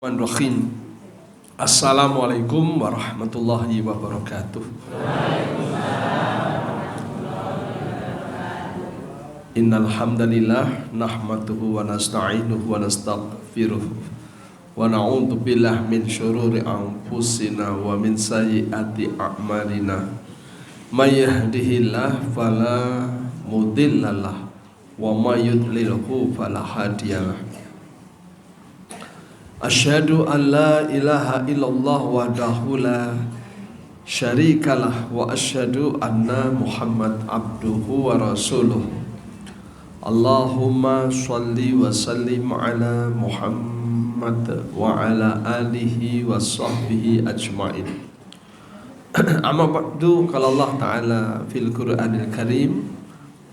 Bismillahirrahmanirrahim. Assalamualaikum warahmatullahi wabarakatuh. Innal hamdalillah nahmaduhu wa nasta'inuhu wa nastaghfiruh wa na'udzu billahi min syururi anfusina wa min sayyiati a'malina. May yahdihillahu fala mudhillalah wa may yudlilhu fala hadiyalah. Asyhadu an la ilaha illallah wahdahu la syarikalah wa asyhadu anna Muhammad abduhu wa rasuluh. Allahumma shalli wa sallim ala Muhammad wa ala alihi wa sahbihi ajma'in. Amma ba'du, qala Allah ta'ala fil Qur'anil Karim,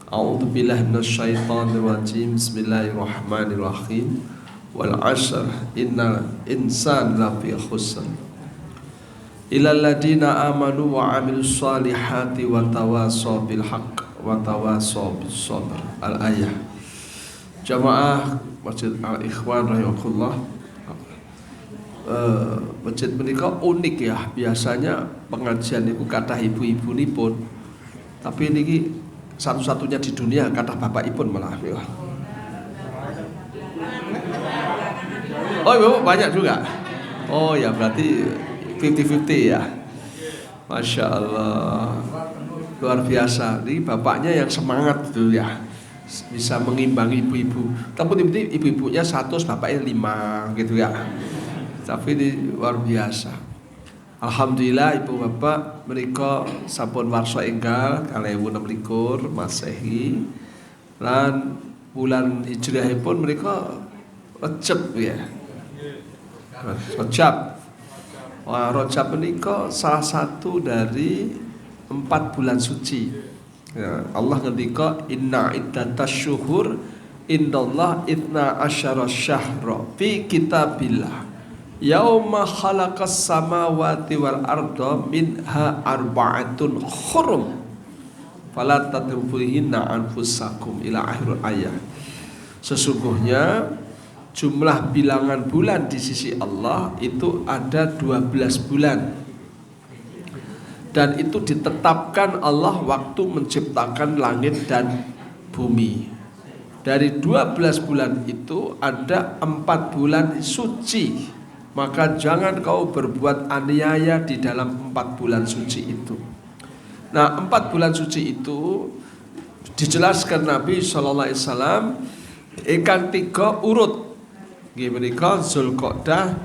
a'udzu billahi minasy syaithanir rajim. Bismillahirrahmanirrahim. Wal 'ashr innal insana lafi khusr illal ladina amanu wa 'amilus solihati wa tawassaw bil haqq wa tawassaw bis sabr. Al ayah. Jamaah Masjid Al Ikhwan rahimakumullah. Masjid menika unik ya. Biasanya pengajian niku kathah ibu-ibunipun, tapi niki satu-satunya di dunia kathah bapakipun malah. Oh ibu banyak juga. Oh ya berarti 50-50 ya. Masya Allah, luar biasa. Ini bapaknya yang semangat gitu ya, bisa mengimbangi ibu-ibu. Tapi ibu-ibunya 100, bapaknya 5 gitu ya. Tapi ini luar biasa. Alhamdulillah ibu bapak mereka sampun warsa enggal 2026 Masehi lan bulan Hijriahipun mereka Rajab ya. Rajab. Wah, Rajab menika salah satu dari 4 bulan suci. Ya, Allah ngendika inna iddatasyuhur indallah itna asyara syahra fi kitabillah yauma khalaqas samawati wal arda minha arba'atun hurum fala tadrubuhinna anfusakum ila akhir ayat. Sesungguhnya jumlah bilangan bulan di sisi Allah itu ada 12 bulan. Dan itu ditetapkan Allah waktu menciptakan langit dan bumi. Dari 12 bulan itu ada 4 bulan suci. Maka jangan kau berbuat aniaya di dalam 4 bulan suci itu. Nah, 4 bulan suci itu dijelaskan Nabi SAW ingkang 3 urut. Menika Zulqa'dah,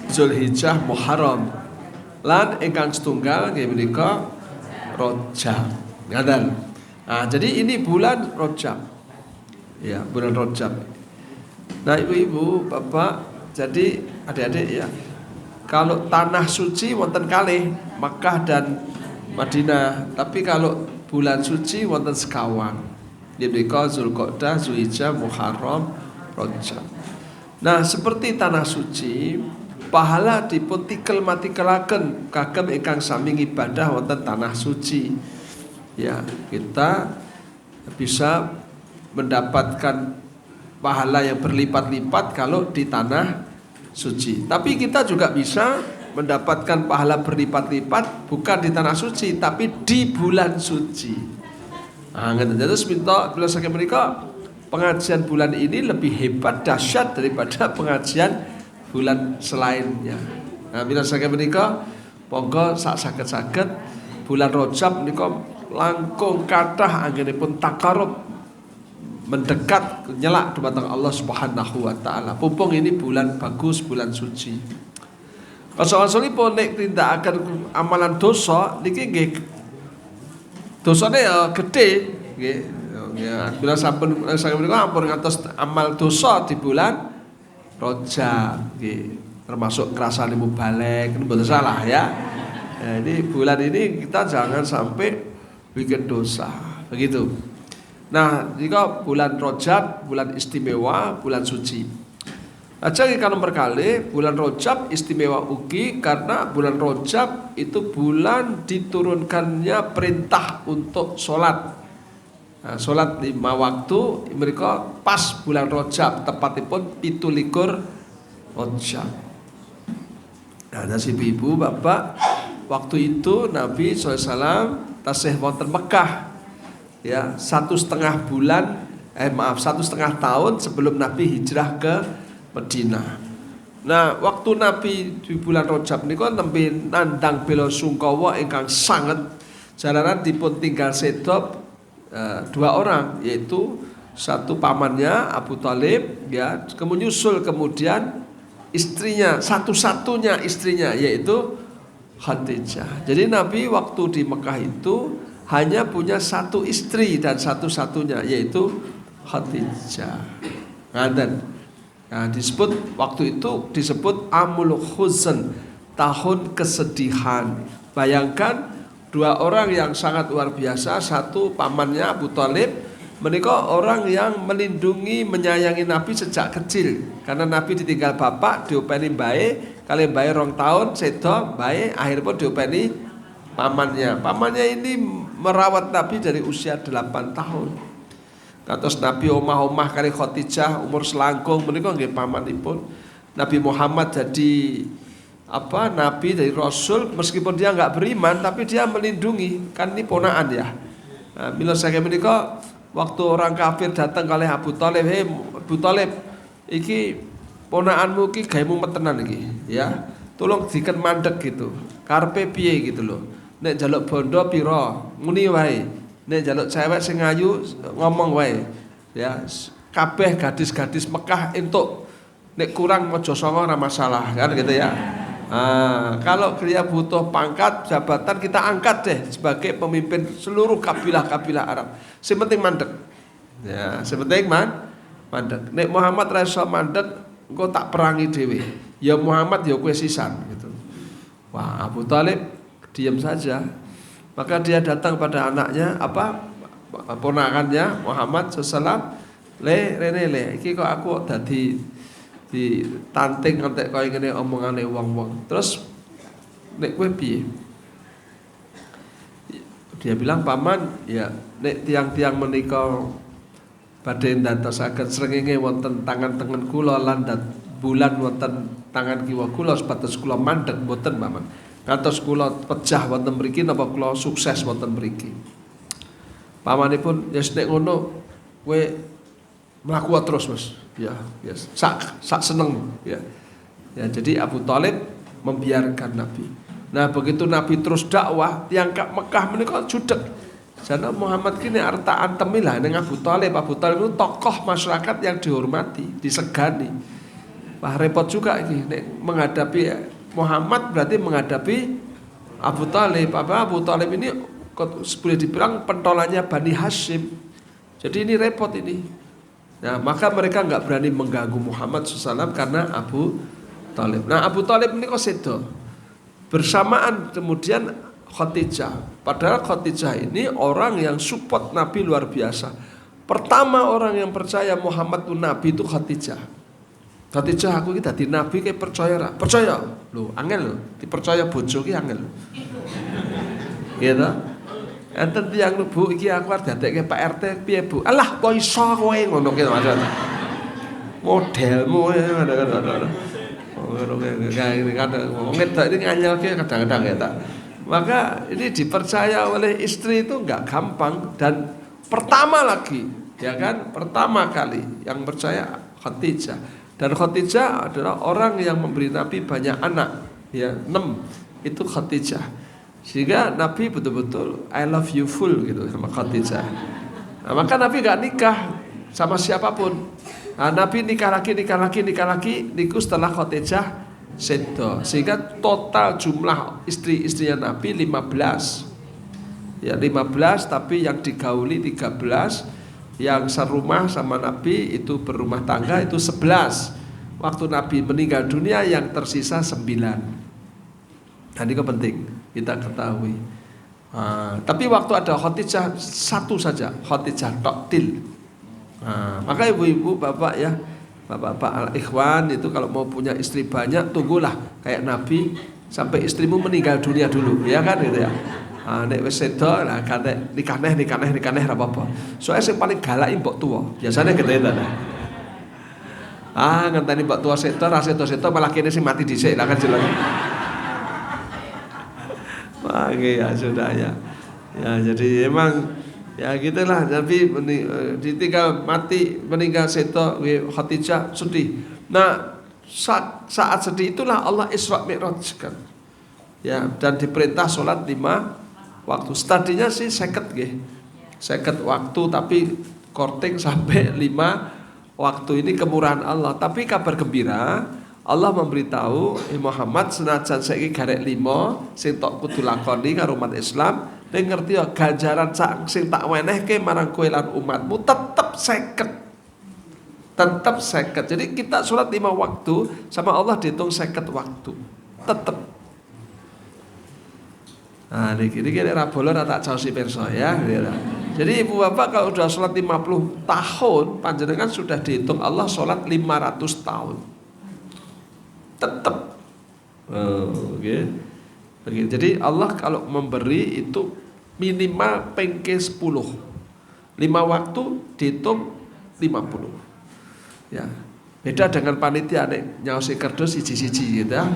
Zulhijjah, Muharram. Lan ingkang setunggal nggih menika Rajab. Ngaten. Nah, jadi ini bulan Rajab. Ya, bulan Rajab. Nah, ibu-ibu, bapak, jadi adik-adik ya. Kalau tanah suci wonten kalih, Makkah dan Madinah. Tapi kalau bulan suci wonten sekawan. Nggih menika Zulqa'dah, Zulhijjah, Muharram, Rajab. Nah, seperti tanah suci, pahala dipun tikel-matikelaken kagem ingkang sami ibadah wonten tanah suci. Ya, kita bisa mendapatkan pahala yang berlipat-lipat kalau di tanah suci. Tapi kita juga bisa mendapatkan pahala berlipat-lipat bukan di tanah suci, tapi di bulan suci. Nah, terus minta bila saking menika pengajian bulan ini lebih hebat, dahsyat daripada pengajian bulan selainnya. Nah, bila saya menika monggo sak saged-saged bulan Rajab menika langkung kathah anggenipun takarub mendekat nyelak dumateng Allah Subhanahu wa taala. Pumpung ini bulan bagus, bulan suci. Kasawanipun nek tindakaken amalan dosa niki nggih dosane ya gedhe nggih. Ya, bila sampun saya menika ampun ngantos amal dosa di bulan Rajab nggih. Termasuk ngrasani mubalek, mboten salah ya. Nah, ini bulan ini kita jangan sampai bikin dosa. Begitu. Nah, jika bulan Rajab, bulan istimewa, bulan suci. Ajeng kan nomor kali bulan Rajab istimewa ugi karena bulan Rajab itu bulan diturunkannya perintah untuk sholat. Nah, sholat 5 waktu mereka pas bulan Rajab tepatipun 17 rojab. Nah, nasib ibu bapak, waktu itu Nabi SAW tasih wonten Mekah, ya 1,5 bulan, 1,5 tahun sebelum Nabi hijrah ke Madinah. Nah, waktu Nabi di bulan Rajab niku nembe nandang bela sungkawa ingkang sanget, jalaran dipun tinggal sedop 2 orang, yaitu satu pamannya Abu Thalib, ya, kemudian istrinya, satu-satunya istrinya, yaitu Khadijah. Jadi Nabi waktu di Mekah itu hanya punya satu istri dan satu-satunya, yaitu Khadijah. Nah, disebut waktu itu disebut Amul Huzn, tahun kesedihan. Bayangkan 2 orang yang sangat luar biasa, satu pamannya Abu Thalib, mereka orang yang melindungi, menyayangi Nabi sejak kecil. Karena Nabi ditinggal bapak, diopeni bae, kali bae 2 tahun, sedo bae, akhir pun diopeni pamannya. Pamannya ini merawat Nabi dari usia 8 tahun. Kados Nabi omah-omah kali Khadijah umur selangkung, menika nggih pamanipun. Nabi Muhammad jadi Nabi dari Rasul, meskipun dia nggak beriman, tapi dia melindungi, kan ini ponaan ya. Nah, bila saya menika waktu orang kafir datang kali Abu Thalib, "Hei Abu Thalib, iki ponakanmu iki gaemu metenan iki, ya. Tolong diken mandek gitu. Karepe piye gitu loh. Nek njaluk bondo pira, muni wae. Nek njaluk cewek sing ayu ngomong wae. Ya, kabeh gadis-gadis Mekah entuk. Nek kurang aja songo ora masalah." Kan gitu ya. Kalau dia butuh pangkat jabatan, kita angkat deh sebagai pemimpin seluruh kabilah-kabilah Arab. Sepenting mandek. Ya, sepenting mandek. Nek Muhammad ra iso mandek, engko tak perangi dhewe. Ya Muhammad ya kowe sisan gitu. Wah, Abu Thalib diam saja. Maka dia datang pada anaknya, ponakannya Muhammad sallallahu alaihi le, iki kok aku dadi ditanting ngantek kaya ngene omongane wong-wong. Terus nek kowe piye? Dia bilang, "Paman, ya nek tiang-tiang menika badhe ndadosaken srengenge wonten tangan tengen kula lan bulan wonten tangan kiwa kula sebatas kula mandeg mboten, Paman. Kantos kula pejah wonten mriki napa kula sukses wonten mriki." Pamanipun, "Ya nek ngono kowe mlaku terus, Mas." Ya, sak seneng ya. Ya, jadi Abu Thalib membiarkan Nabi. Nah, begitu Nabi terus dakwah, tiang Mekah menika judeg. Jana Muhammad kini arta antemilah ning Abu Thalib. Abu Thalib itu tokoh masyarakat yang dihormati, disegani. Wah, repot juga ini nek menghadapi Muhammad berarti menghadapi Abu Thalib. Abu Thalib ini boleh dibilang pentolannya Bani Hashim. Jadi ini repot ini. Nah, maka mereka nggak berani mengganggu Muhammad SAW karena Abu Thalib. Nah, Abu Thalib ini kok sedo. Bersamaan kemudian Khadijah. Padahal Khadijah ini orang yang support Nabi luar biasa. Pertama orang yang percaya Muhammad itu Nabi itu Khadijah. Khadijah, aku iki dadi Nabi kayak percaya ra? Percaya. Lho, angel lho. Dipercaya bojo ki angel. Gitu. Enten tiyang Bu iki aku arep dadekke Pak RT piye Bu? Alah kok iso kowe ngono ki maksudnya. Modelmu kadang-kadang. Ngedok ini nganyelke kadang-kadang ya tak. Maka ini dipercaya oleh istri itu enggak gampang dan pertama lagi, ya kan? Pertama kali yang percaya Khadijah. Dan Khadijah adalah orang yang memberi Nabi banyak anak, ya 6 itu Khadijah. Sehingga Nabi betul-betul I love you full gitu sama Khadijah. Nah, maka Nabi gak nikah sama siapapun. Nah, Nabi nikah lagi niku setelah Khadijah sedo. Sehingga total jumlah istri-istrinya Nabi 15. Ya 15, tapi yang digauli 13, yang serumah sama Nabi itu berumah tangga itu 11. Waktu Nabi meninggal dunia yang tersisa 9. Dan ini penting kita ketahui. Tapi waktu ada Khadijah satu saja, Khadijah toktil. Maka ibu-ibu, bapak ya, bapak-bapak al-ikhwan itu kalau mau punya istri banyak, tunggulah kayak Nabi sampai istrimu meninggal dunia dulu, ya kan gitu ya. Nek wis sedo lah kate nikah neh ra apa-apa. Soale sing paling galak mbok tuwa. Biasane gitu ya. Ngenteni mbok tua seto, ra seto-seto malah kene sing mati dhisik lah kan jelas. Oke ya sudah ya. Ya jadi emang ya gitulah, tapi ditinggal mati meninggal seto Khadijah sedih. Nah, saat sedih itulah Allah Isra Mi'raj kan. Ya, dan diperintah sholat 5 waktu. Tadinya sih 50 nggih. 50 waktu tapi korting sampai 5 waktu. Ini kemurahan Allah. Tapi kabar gembira, Allah memberitahu Muhammad senajan saiki garek 5 sing tok kudu lakoni karo umat Islam, ning ngerti ya ganjaran sing tak wenehke marang kowe lan umatmu tetep 50. Tetep 50. Jadi kita sholat 5 waktu sama Allah dihitung 50 waktu. Tetep. Nah, ini ra boleh tak caosi perso ya. Jadi ibu bapak kalau sudah sholat 50 tahun, panjenengan sudah dihitung Allah sholat 500 tahun. Tetap. Okay. Jadi Allah kalau memberi itu minimal pengke 10. 5 waktu dihitung 50. Ya. Beda dengan panitia nek nyaosi kerdus siji-siji gitu ya.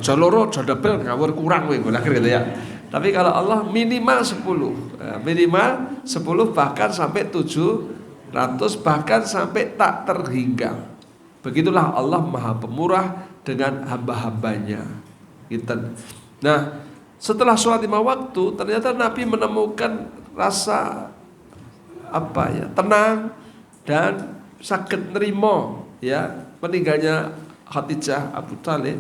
Jaloro jadabel ngawur kurang kowe akhir gitu ya. Tapi kalau Allah minimal 10. Minimal 10 bahkan sampai 700 bahkan sampai tak terhingga. Begitulah Allah Maha Pemurah dengan hamba-hambanya. Gitu. Nah, setelah sholat 5 waktu ternyata Nabi menemukan rasa tenang dan sakit nerimo ya meninggalnya Khadijah Abu Thalib.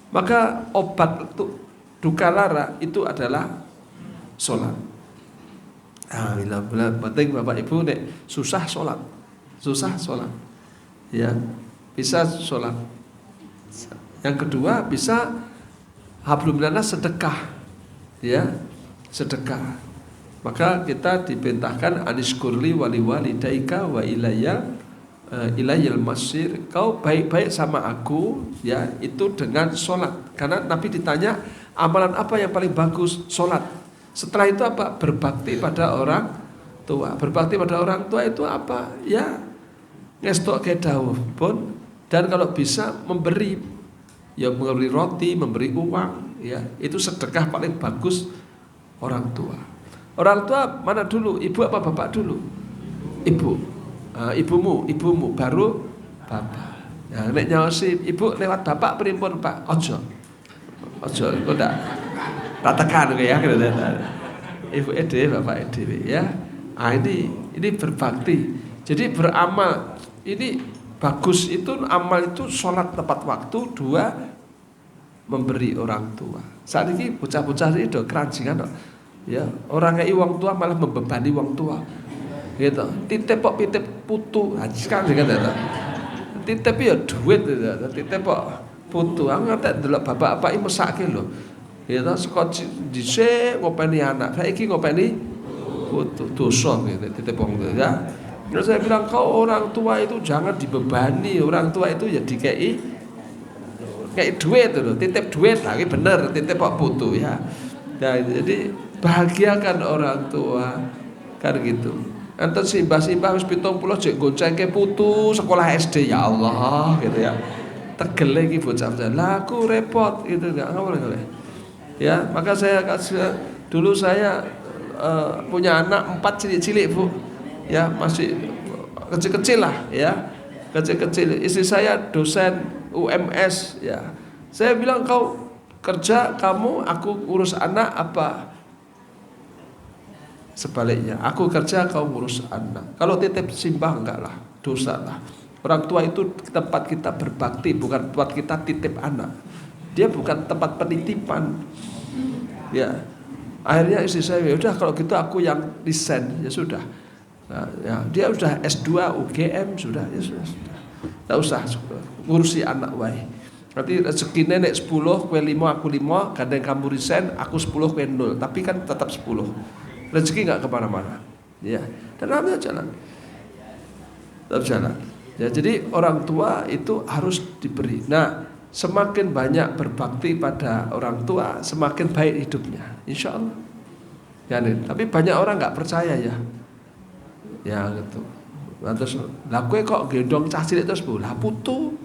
Maka obat untuk duka lara itu adalah sholat. Alhamdulillah, penting Bapak Ibu nek susah sholat, ya bisa sholat. Yang kedua bisa hablum minanas sedekah, ya sedekah. Maka kita diperintahkan aniskurli wali walidaika wa ilayal masir, kau baik-baik sama aku ya itu dengan sholat. Karena Nabi ditanya amalan apa yang paling bagus, sholat. Setelah itu apa? Berbakti pada orang tua. Berbakti pada orang tua itu apa? Ya ngestok ke dawuh pun, dan kalau bisa memberi, ya memberi roti, memberi uang, ya itu sedekah paling bagus orang tua. Orang tua mana dulu? Ibu apa bapak dulu? Ibu. Ibumu baru bapak. Ya, nek nyaosi ibu lewat bapak pripun Pak? Ojo iku ndak tekan ya. Ibu dhewe bapak dhewe ya. Ini berbakti. Jadi beramal ini bagus, itu amal itu sholat tepat waktu, 2 memberi orang tua. Saat ini bocah-bocah itu keranjingan ya, orang ngei wong tua malah membebani wong tua. Gitu. Titip kok pitip putu. Sekarang kan ya. Titip ya duit gitu. Titip kok putu. Aku ngerti delok bapak-bapak iki mesake lho. Gitu, saka dhisik ngopeni anak. Saiki ngopeni putu. Dosa gitu titip wong ya. Terus saya bilang kau orang tua itu jangan dibebani. Orang tua itu ya dikei kayak duit loh. Titip duit lagi bener. Titip kok putu ya. Nah, jadi bahagiakan orang tua kan gitu. Enten simbah-simbah wis 70 jek goncengke putu sekolah SD, ya Allah gitu ya. Tegel iki bocah-bocah. Lah aku repot gitu enggak boleh. Ya, maka dulu saya punya anak 4 cilik-cilik, Bu. Ya, masih kecil-kecil lah ya. Kecil-kecil. Istri saya dosen UMS ya. Saya bilang kau kerja, aku urus anak apa? Sebaliknya, aku kerja kau ngurus anak. Kalau titip simbah enggak lah, dosa lah. Orang tua itu tempat kita berbakti, bukan tempat kita titip anak. Dia bukan tempat penitipan. Ya, akhirnya istri saya, ya udah kalau gitu aku yang desain, ya sudah. Nah, ya, dia udah S2 UGM sudah, ya sudah. Enggak usah ngurusi anak wae. Nanti rezekine nek 10, kowe 5 aku 5, gandeng kamu resign, aku 10 kowe 0, tapi kan tetap 10. Rezeki nggak kemana-mana, ya. Dan namanya jalan, tetap jalan. Ya, jadi orang tua itu harus diberi. Nah, semakin banyak berbakti pada orang tua, semakin baik hidupnya, insya Allah. Ya, nih. Tapi banyak orang nggak percaya ya, gitu. Nah, terus lah kowe kok gendong cah cilik terus Bu, lah putu.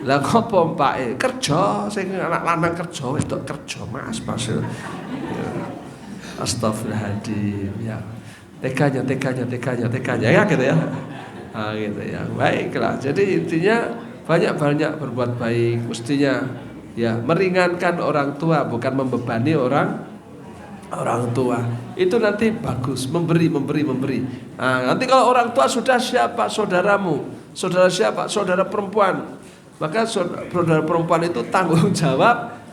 Lah kok pompake kerja, sing anak lanang kerja, wedok kerja Mas Basil. Ya. Astagfirullahaladzim ya. Teganya ya gitu ya. Nah, gitu ya. Baiklah. Jadi intinya banyak-banyak berbuat baik, mestinya ya meringankan orang tua, bukan membebani orang tua. Itu nanti bagus, memberi. Nah, nanti kalau orang tua sudah siapa saudaramu, saudara siapa, saudara perempuan, maka saudara perempuan itu tanggung jawab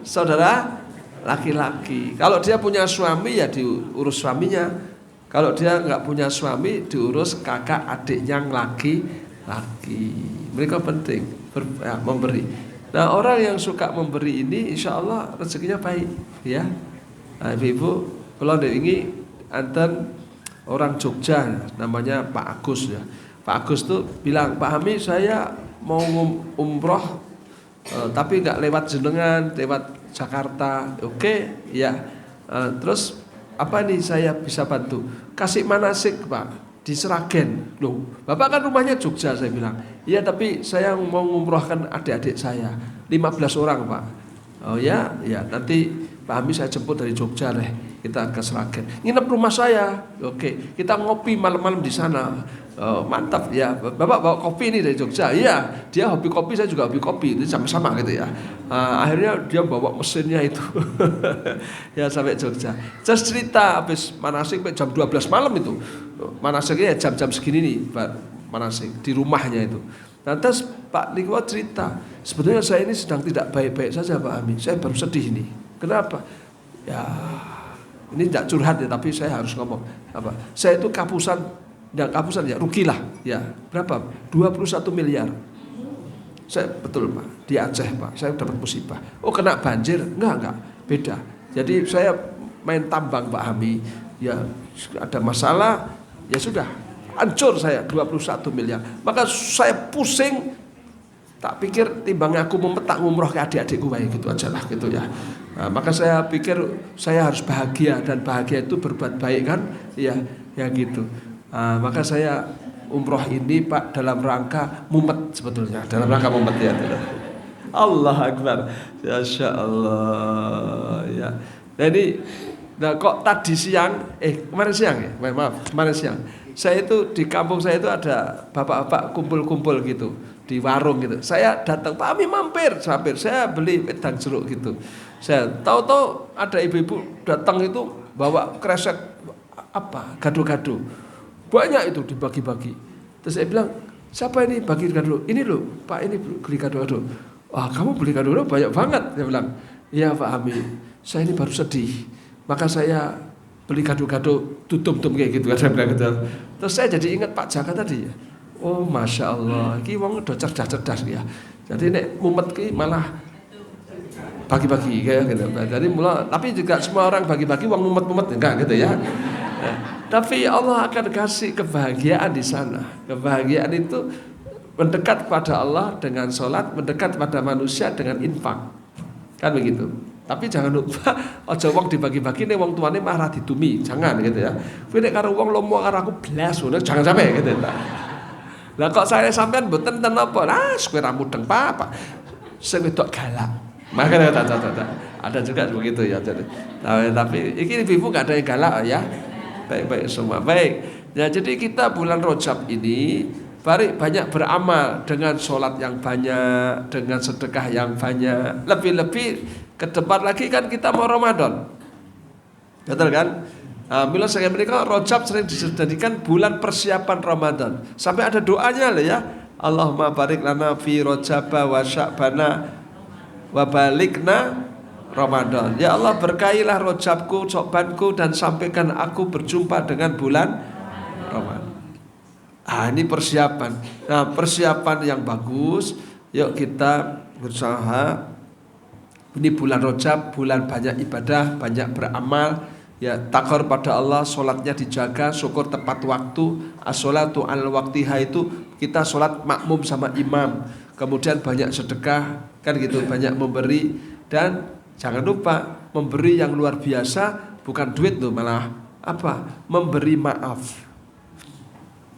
saudara laki-laki. Kalau dia punya suami ya diurus suaminya. Kalau dia nggak punya suami diurus kakak adik yang laki-laki. Mereka penting memberi. Nah, orang yang suka memberi ini insya Allah rezekinya baik ya. Nah, ibu-ibu, kalau ini anten orang Jogja namanya Pak Agus ya. Pak Agus tuh bilang, Pak Hami saya mau umroh tapi nggak lewat jenengan, lewat Jakarta. Oke, ya. Terus apa nih saya bisa bantu? Kasih manasik Pak di Seragen. Loh, Bapak kan rumahnya Jogja, saya bilang. Iya, tapi saya mau ngumrohkan adik-adik saya 15 orang Pak. Oh ya, nanti Pak Hami saya jemput dari Jogja deh, kita ke Seragen. Nginep rumah saya, oke. Kita ngopi malam-malam di sana. Oh, mantap ya. Bapak bawa kopi ini dari Jogja. Iya, dia hobi kopi, saya juga hobi kopi. Itu sama-sama gitu ya. Akhirnya dia bawa mesinnya itu, ya sampai Jogja. Terus cerita habis manasik jam 12 malam itu. Manasiknya jam-jam segini nih, Pak manasik di rumahnya itu. Nah, terus Pak Niko cerita, sebetulnya saya ini sedang tidak baik-baik saja Pak Ami. Saya baru sedih nih. Kenapa? Ya, ini tidak curhat ya, tapi saya harus ngomong. Apa? Saya itu kapusan ya, rugilah. Ya, berapa? 21 miliar. Saya betul Pak, di Aceh Pak, saya dapat musibah. Oh, kena banjir? Enggak, beda. Jadi saya main tambang Pak Ami. Ya, ada masalah, ya sudah. Hancur saya 21 miliar. Maka saya pusing. Tak pikir timbang aku memetak umroh ke adik-adikku baik gitu aja lah gitu ya. Nah, maka saya pikir saya harus bahagia, dan bahagia itu berbuat baik kan? Ya gitu. Nah, maka saya umroh ini Pak dalam rangka mumet sebetulnya, dalam rangka mumet ya. Allah Akbar. Masya Allah ya. Jadi kok tadi siang, kemarin siang ya, kemarin siang. Saya itu di kampung saya itu ada bapak-bapak kumpul-kumpul gitu di warung gitu. Saya datang, Pak Ami mampir, saya beli wedang jeruk gitu. Saya tahu-tahu ada ibu-ibu datang itu bawa kresek gado-gado. Banyak itu dibagi-bagi. Terus saya bilang, siapa ini bagi gado? Ini loh, Pak ini beli gado-gado. Wah, kamu beli gado-gado banyak banget. Saya bilang, iya Pak Ami, saya ini baru sedih. Maka saya beli gado-gado tutum-tum kayak gitu. Terus saya jadi ingat Pak Jaka tadi ya. Oh Masya Allah, ini wong udah cerdas ya. Jadi nek mumet ki malah bagi-bagi kayak gitu. Jadi tapi juga semua orang bagi-bagi wong mumet-mumet enggak gitu ya. Tapi Allah akan kasih kebahagiaan di sana. Kebahagiaan itu mendekat kepada Allah dengan sholat, mendekat pada manusia dengan infak. Kan begitu. Tapi jangan lupa aja wong dibagi-bagi nih wong tuane marah ditumi, jangan gitu ya. Kowe nek karo wong lomo karo aku blas ngono jangan sampai gitu. Lah kok saya sampean mboten ten apa? Lah kowe ra mudeng apa. Sing wedok galak. Makanya ada juga begitu ya. Tapi ini ibu enggak ada yang galak ya. Baik-baik semua. Baik. Ya jadi kita bulan Rajab ini banyak beramal dengan sholat yang banyak, dengan sedekah yang banyak. Lebih-lebih ke depan lagi kan kita mau Ramadan, betul kan? Mila saya mereka Rajab sering dijadikan bulan persiapan Ramadan. Sampai ada doanya loh ya. Allahumma barik lana fi Rajaba wa Sya'bana wa balikna Ramadan. Ya Allah berkailah Rajabku, Sya'banku, dan sampaikan aku berjumpa dengan bulan Ramadan. Ini persiapan. Nah, persiapan yang bagus. Yuk kita berusaha. Ini bulan Rajab, bulan banyak ibadah, banyak beramal. Ya, takor pada Allah, sholatnya dijaga, syukur tepat waktu. As-sholatu al-waktiha itu kita sholat makmum sama imam. Kemudian banyak sedekah, kan gitu, banyak memberi. Dan jangan lupa memberi yang luar biasa, bukan duit loh, malah apa? Memberi maaf.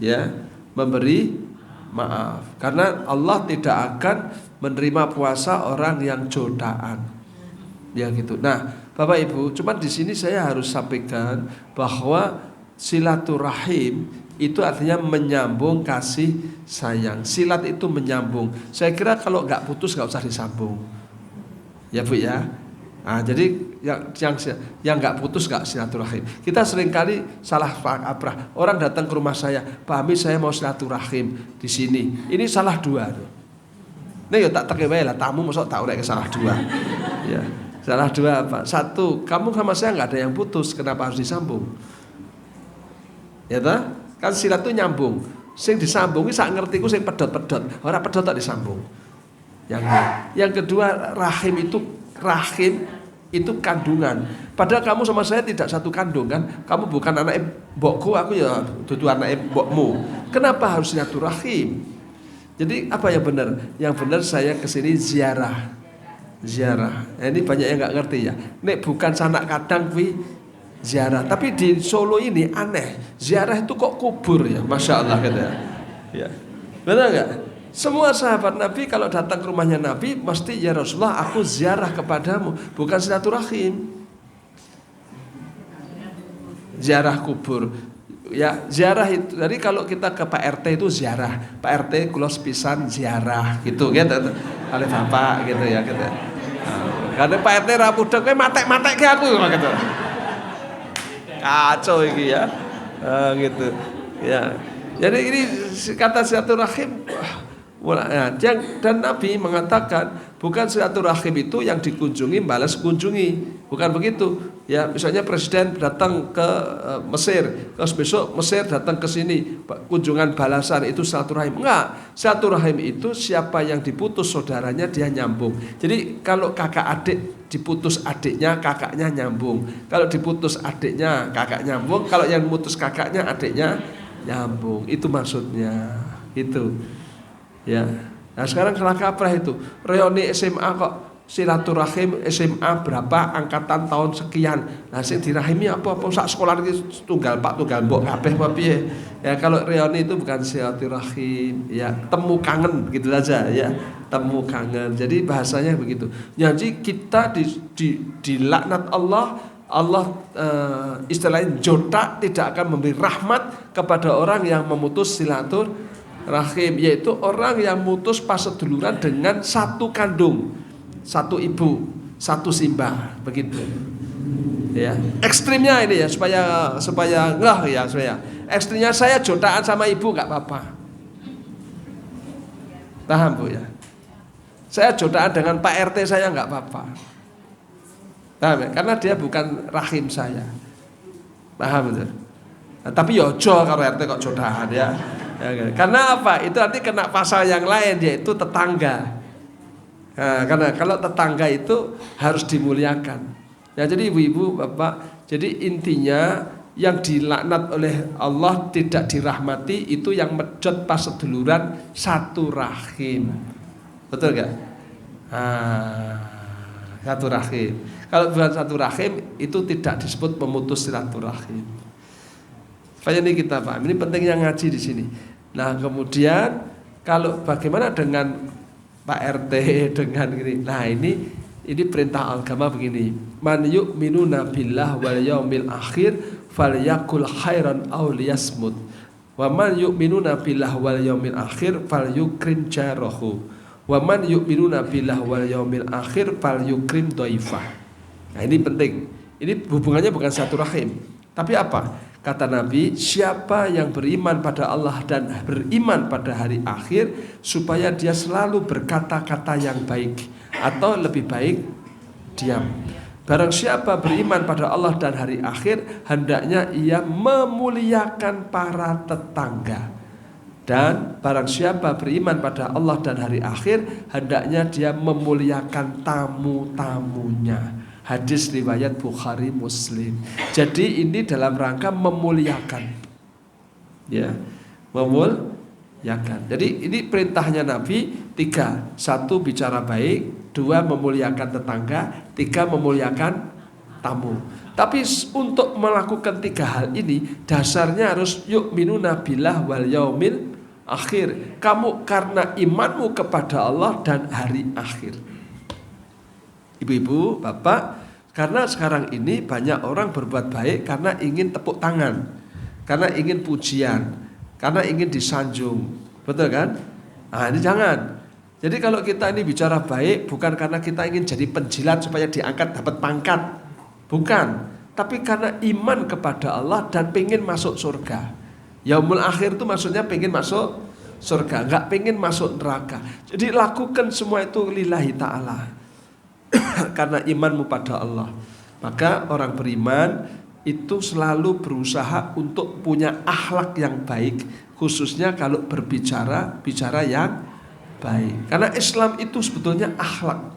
ya, memberi maaf. Karena Allah tidak akan menerima puasa orang yang jodaan. Ya gitu. Nah, Bapak Ibu, cuman di sini saya harus sampaikan bahwa silaturahim itu artinya menyambung kasih sayang. Silat itu menyambung. Saya kira kalau nggak putus nggak usah disambung. Ya Bu ya. Nah, jadi yang nggak putus nggak silaturahim. Kita seringkali salah kaprah. Orang datang ke rumah saya, Pak Amin saya mau silaturahim di sini. Ini salah dua. Ini ya tak terkewai lah. Tamu masuk tak urek salah dua. Ya, salah dua apa? Satu, kamu sama saya nggak ada yang putus, kenapa harus disambung? Ya toh? Kan silat itu nyambung. Sing disambung iki sak ngertiku sing pedot-pedot, ora pedot tak disambung. Yang kedua, rahim itu kandungan. Padahal kamu sama saya tidak satu kandung kan? Kamu bukan anak mbokku, aku ya dudu anak mbokmu. Kenapa harus silaturahim? Jadi apa yang benar? Yang benar saya kesini ziarah. Nah, ini banyak yang nggak ngerti ya. Nek bukan sanak kadang kuwi ziarah. Tapi di Solo ini aneh, ziarah itu kok kubur ya, Masya Allah gitu ya. Ya. Benar nggak? Semua sahabat Nabi kalau datang ke rumahnya Nabi mesti ya Rasulullah aku ziarah kepadamu, bukan silaturahim. Ziarah kubur. Ya ziarah itu. Jadi kalau kita ke Pak RT itu ziarah, Pak RT kula sepisan ziarah gitu oleh Bapak gitu ya gitu. Karena Pak RT ra mudeng kowe matek-matek ke aku gitu. Kacau iki ya. Gitu. Ya. Jadi ini kata silaturahim dan Nabi mengatakan bukan silaturahim itu yang dikunjungi balas kunjungi, bukan begitu. Ya, misalnya presiden datang ke Mesir, terus besok Mesir datang ke sini, kunjungan balasan itu silaturahim. Enggak, silaturahim itu siapa yang diputus saudaranya dia nyambung. Jadi kalau kakak adik diputus adiknya, kakaknya nyambung. Kalau diputus adiknya, kakak nyambung. Kalau yang mutus kakaknya, adiknya nyambung. Itu maksudnya. Itu. Ya. Nah, sekarang salah kaprah itu. Reuni SMA kok silaturahim SMA berapa angkatan tahun sekian. Nah, sing dirahimi apa sak sekolah iki tunggal Pak tunggal Mbok kabeh apa piye. Ya kalau reuni itu bukan silaturahim, ya temu kangen gitu aja ya. Temu kangen. Jadi bahasanya begitu. Jadi kita dilaknat Allah istilahnya jodak tidak akan memberi rahmat kepada orang yang memutus silaturahim, yaitu orang yang mutus paseduluran dengan satu kandung, satu ibu, satu simbah, begitu. Ya, ekstrimnya ini ya supaya ngah ya supaya. Ekstrimnya saya jodakan sama ibu nggak apa-apa. Paham Bu ya? Saya jodakan dengan Pak RT saya nggak apa-apa. Paham ya? Karena dia bukan rahim saya. Paham betul? Nah, tapi yojo kalau RT kok jodakan ya. Karena apa? Itu nanti kena pasal yang lain yaitu tetangga. Nah, karena kalau tetangga itu harus dimuliakan. Ya, jadi ibu-ibu, bapak, jadi intinya yang dilaknat oleh Allah tidak dirahmati itu yang medot paseduluran satu rahim. Betul gak? Satu rahim. Kalau bukan satu rahim itu tidak disebut memutus silaturahim. Supaya ini kita paham. Ini pentingnya ngaji di sini. Nah, kemudian kalau bagaimana dengan Pak RT dengan gini. Nah, ini perintah agama begini. Man yu'minuna billah wal yaumil akhir falyakul khairan aw liyasmut. Wa man yu'minuna billah wal yaumil akhir falyukrim jarahu. Wa man yu'minuna billah wal yaumil akhir falyukrim dhaifah. Nah, ini penting. Ini hubungannya bukan satu rahim. Tapi apa? Kata Nabi, siapa yang beriman pada Allah dan beriman pada hari akhir, supaya dia selalu berkata-kata yang baik, atau lebih baik diam. Barang siapa beriman pada Allah dan hari akhir, hendaknya ia memuliakan para tetangga. Dan barang siapa beriman pada Allah dan hari akhir, hendaknya dia memuliakan tamu-tamunya. Hadis riwayat Bukhari Muslim. Jadi ini dalam rangka memuliakan, ya, memuliakan. Jadi ini perintahnya Nabi 3. 1 bicara baik, 2 memuliakan tetangga, 3 memuliakan tamu. Tapi untuk melakukan 3 hal ini dasarnya harus yu'minuna billah wal yaumil akhir. Kamu karena imanmu kepada Allah dan hari akhir. Ibu-ibu, bapak, karena sekarang ini banyak orang berbuat baik karena ingin tepuk tangan, karena ingin pujian, karena ingin disanjung. Betul kan? Nah, ini jangan. Jadi kalau kita ini bicara baik bukan karena kita ingin jadi penjilat supaya diangkat dapat pangkat. Bukan, tapi karena iman kepada Allah dan pengen masuk surga. Yaumul akhir itu maksudnya pengen masuk surga, nggak pengen masuk neraka. Jadi lakukan semua itu lillahi ta'ala karena imanmu pada Allah. Maka orang beriman itu selalu berusaha untuk punya akhlak yang baik, khususnya kalau berbicara yang baik. Karena Islam itu sebetulnya akhlak.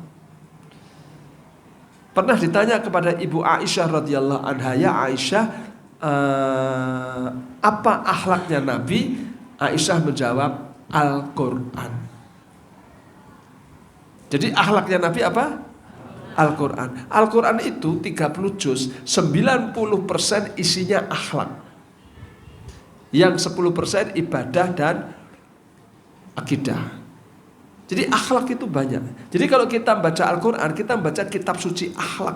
Pernah ditanya kepada Ibu Aisyah radhiyallahu anha, ya Aisyah, apa akhlaknya Nabi? Aisyah menjawab, Al-Quran. Jadi akhlaknya Nabi apa? Al-Quran. Al-Quran itu 30 juz, 90% isinya akhlak. Yang 10% ibadah dan akidah. Jadi akhlak itu banyak. Jadi kalau kita baca Al-Quran, kita baca kitab suci akhlak.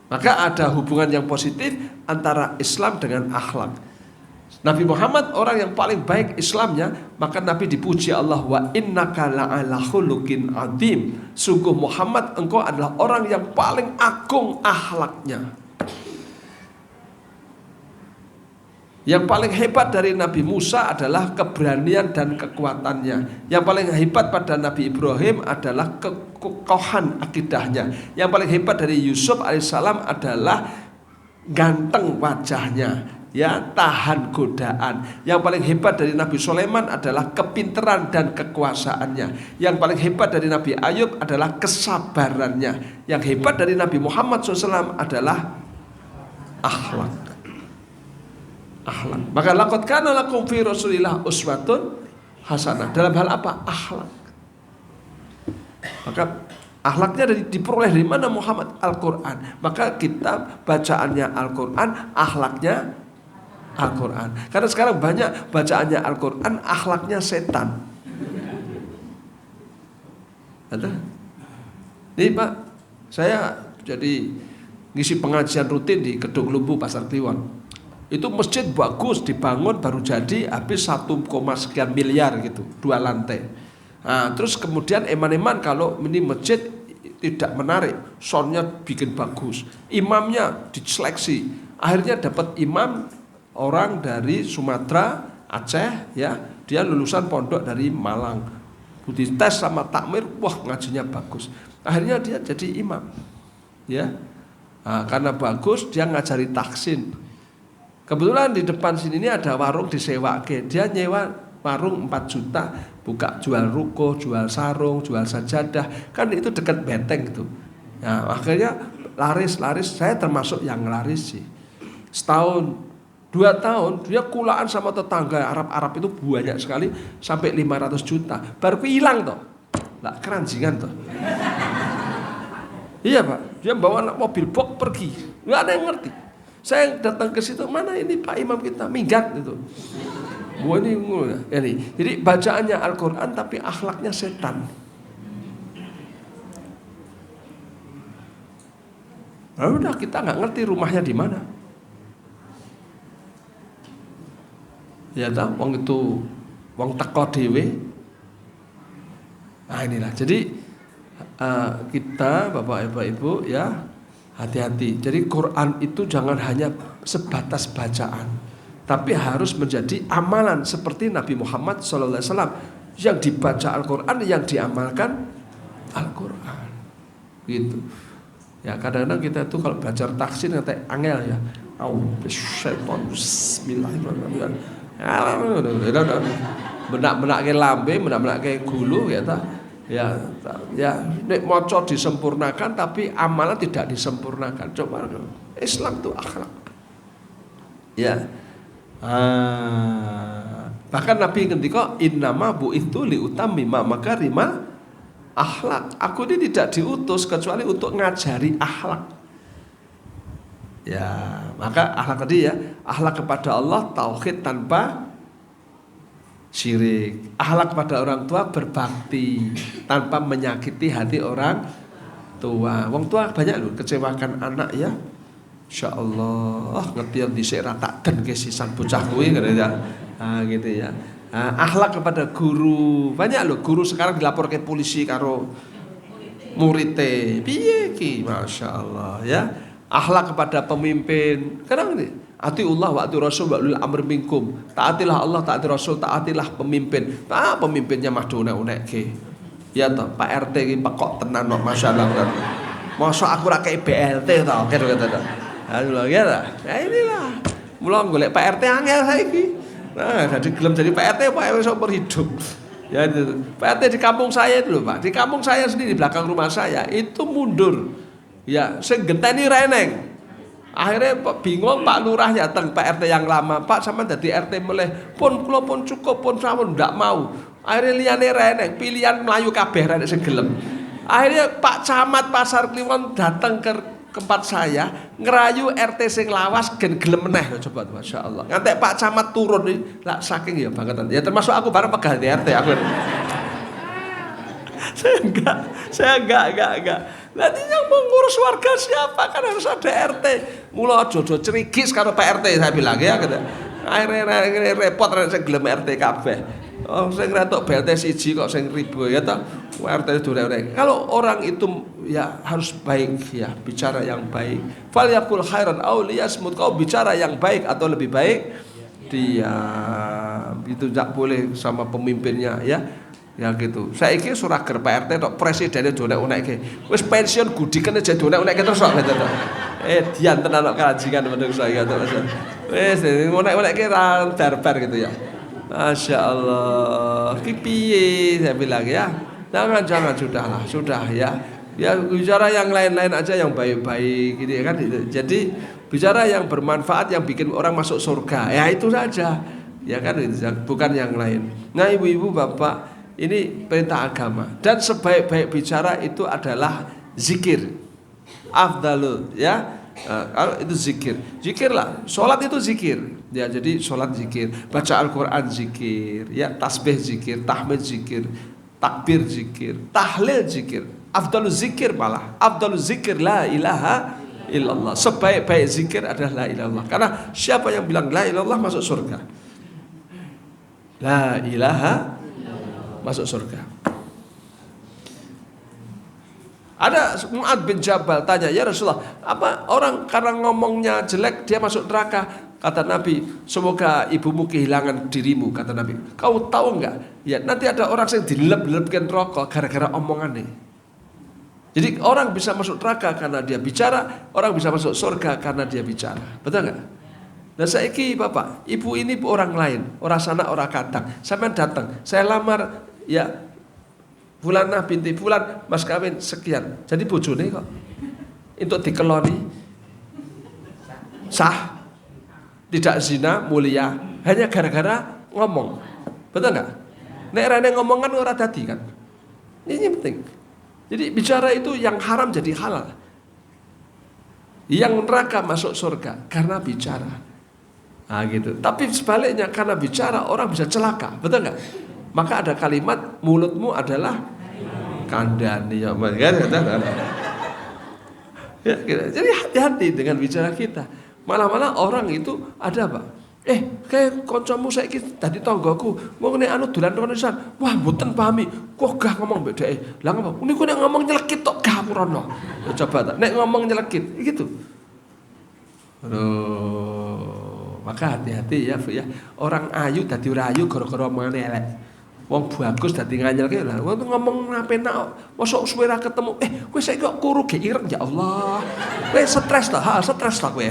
Maka ada hubungan yang positif antara Islam dengan akhlak. Nabi Muhammad orang yang paling baik Islamnya, maka Nabi dipuji Allah, wa innaka la'ala khuluqin adzim. Sungguh Muhammad, engkau adalah orang yang paling agung akhlaknya. Yang paling hebat dari Nabi Musa adalah keberanian dan kekuatannya. Yang paling hebat pada Nabi Ibrahim adalah kekokohan akidahnya. Yang paling hebat dari Yusuf alaihissalam adalah ganteng wajahnya, ya, tahan godaan. Yang paling hebat dari Nabi Sulaiman adalah kepinteran dan kekuasaannya. Yang paling hebat dari Nabi Ayub adalah kesabarannya. Yang hebat dari Nabi Muhammad SAW adalah akhlak. Akhlak. Maka laqad kana lakum fi Rasulillah uswatun hasanah. Dalam hal apa? Akhlak. Maka akhlaknya diperoleh dari mana? Muhammad, Al-Quran. Maka kita bacaannya Al-Quran, akhlaknya Al-Quran. Karena sekarang banyak bacaannya Al-Quran, akhlaknya setan. Ada? Nih Pak, saya jadi ngisi pengajian rutin di Kedung Lumbu, Pasar Kliwon. Itu masjid bagus, dibangun baru jadi habis 1, sekian miliar gitu, 2 lantai. Nah, terus kemudian eman-eman kalau ini masjid tidak menarik, soundnya bikin bagus, imamnya diseleksi, akhirnya dapat imam orang dari Sumatera, Aceh, ya, dia lulusan pondok dari Malang, dites sama takmir, wah ngajinya bagus, akhirnya dia jadi imam, ya. Nah, karena bagus dia ngajari taksin. Kebetulan di depan sini ini ada warung disewake. Dia nyewa warung 4 juta, buka jual ruko, jual sarung, jual sajadah. Kan itu dekat Beteng gitu. Nah, akhirnya laris. Saya termasuk yang laris sih. Setahun, 2 tahun dia kulaan sama tetangga Arab itu banyak sekali sampai 500 juta. Baru hilang toh. Lah keranjingan toh. Iya Pak, dia bawa mobil box pergi. Enggak ada yang ngerti. Saya datang ke situ, mana ini Pak Imam kita, minggat gitu. Ini. Jadi bacaannya Al-Quran tapi akhlaknya setan. Nah, udah kita nggak ngerti rumahnya di mana. Ya tahu, wong teko dhewe. Nah inilah. Jadi kita Bapak Ibu ya, hati-hati. Jadi Quran itu jangan hanya sebatas bacaan, tapi harus menjadi amalan seperti Nabi Muhammad SAW yang dibaca Al-Quran, yang diamalkan Al-Quran. Gitu. Ya kadang-kadang kita itu kalau belajar taksin kata angel ya. Bismillahirrahmanirrahim. Benak-benake lambe, benak-benake gulu ya ta. Ya nek maca disempurnakan tapi amalan tidak disempurnakan. Coba Islam itu akhlak. Ya. Bahkan Nabi ngendika innama bu'itsu liutammima makarimal akhlak. Aku ini tidak diutus kecuali untuk ngajari akhlak. Ya, maka akhlak tadi ya, akhlak kepada Allah, tauhid tanpa syirik. Akhlak kepada orang tua, berbakti tanpa menyakiti hati orang tua. Wong tua banyak loh kecewakan anak ya. Insya Allah, ngerti yang dhisik ra tak den ke sisan bocah kuwi ya. Gitu ya. Akhlak kepada guru. Banyak loh guru sekarang dilaporkan polisi karo muridé. Piye ki? Masya Allah ya. Akhlak kepada pemimpin. Kadang ini atiullah wa ati rasul wa ulil amri minkum. Taatilah Allah, taati Rasul, taatilah pemimpin. Pemimpinnya mah unek-unekke. Ya toh, Pak RT iki pekok tenan kok masyaallah. Mosok aku ra kei BLT to, kira-kira. Aduh ya lah. Nah inilah. Mula golek Pak RT angel saiki. Nah, jadi gelem jadi Pak RT Pak RT seumur hidup. Ya itu. Pak RT di kampung saya itu loh, Pak. Di kampung saya sendiri di belakang rumah saya itu mundur. Ya, sing genteni reneng. Akhirnya bingung Pak Lurahnya teng Pak RT yang lama. Pak sama jadi RT meleh. Pun kula pun cukup pun sampun ndak mau. Akhirnya liyane reneng, pilihan melayu kabeh renek sing gelem. Akhirnya Pak Camat Pasar Kliwon datang ke tempat saya ngerayu RT sing lawas gen gelem meneh coba Masya Allah. Ngantek Pak Camat turun nih, lah saking ya bangetan. Ya termasuk aku bareng pegang di RT aku. Saya enggak. Nanti yang mengurus warga siapa? Kan harus ada RT. Mula jodoh cerigis karo Pak RT saya bilang ya gitu. Akhirnya repot saya gelem RT kabeh. Oh, saya ngeretok BLT siji kok sing ribu ya toh. RT durek-durek. Kalau orang itu ya harus baik ya, bicara yang baik. Falyaqul khairan aw liyasmut. Kau bicara yang baik atau lebih baik diam. Itu enggak boleh sama pemimpinnya ya. Ya gitu. Saiki surager Pak RT tok presidene donek-unekke. Wis pensiun gudikene aja donek-unekke terus kok gitu. Dian tenan kok kajikan menurut saya to. Wis unek-unekke ra darbar gitu ya. Masya Allah. Ki piye saya bilang ya. Jangan sudah ya. Ya bicara yang lain-lain aja yang baik-baik gitu kan. Jadi bicara yang bermanfaat yang bikin orang masuk surga. Ya itu saja. Ya kan bukan yang lain. Nah ibu-ibu bapak, ini perintah agama dan sebaik-baik bicara itu adalah zikir. Afdalul ya. Itu zikir lah. Sholat itu zikir ya, jadi sholat zikir, baca Al-Quran zikir ya, tasbih zikir, tahmid zikir, takbir zikir, tahlil zikir. Afdalul zikir malah afdalul zikir la ilaha illallah. Sebaik-baik zikir adalah la ilaha illallah. Karena siapa yang bilang la ilaha illallah masuk surga. La ilaha masuk surga. Ada Mu'adz bin Jabal tanya, ya Rasulullah, apa orang karena ngomongnya jelek dia masuk neraka? Kata Nabi, semoga ibumu kehilangan dirimu. Kata Nabi, kau tahu enggak? Ya nanti ada orang yang dilelep-lelepkan rokok gara-gara omongannya. Jadi orang bisa masuk neraka karena dia bicara, orang bisa masuk surga karena dia bicara. Betul enggak? Nah saiki bapak, ibu ini orang lain, orang sana, orang kandang. Sampai datang, saya lamar ya Fulanah binti Fulan, mas kawin sekian. Jadi bojone kok untuk dikeloni sah, tidak zina, mulia, hanya gara-gara ngomong. Betul nggak? Nek rene ngomong kan ora dadi kan. Ini penting. Jadi bicara itu yang haram jadi halal. Yang neraka masuk surga karena bicara. Nah gitu. Tapi sebaliknya karena bicara orang bisa celaka. Betul nggak? Maka ada kalimat mulutmu adalah kandani ya, kan? Ya, jadi hati-hati dengan bicara kita. Malah orang itu ada apa? Kayak kancamu saiki tadi tanggoku wong nek anu dolan ronosan. Wah, mboten pahami. Kok gah ngomong bedake. Lah ngapa? Niku nek ngomong nyelekit tok gah purono. Coba tak nek ngomong nyelekit gitu. Aduh, maka hati-hati ya, Bu ya. Orang ayu dadi ora ayu gara-gara omongane elek. Wong bagus dadi nganyelke lah. Wong ngomong napenak mosok suwe ra ketemu. Kowe saiki kok kuru ge ireng ya Allah. Kowe stres ta? Stres ta kowe?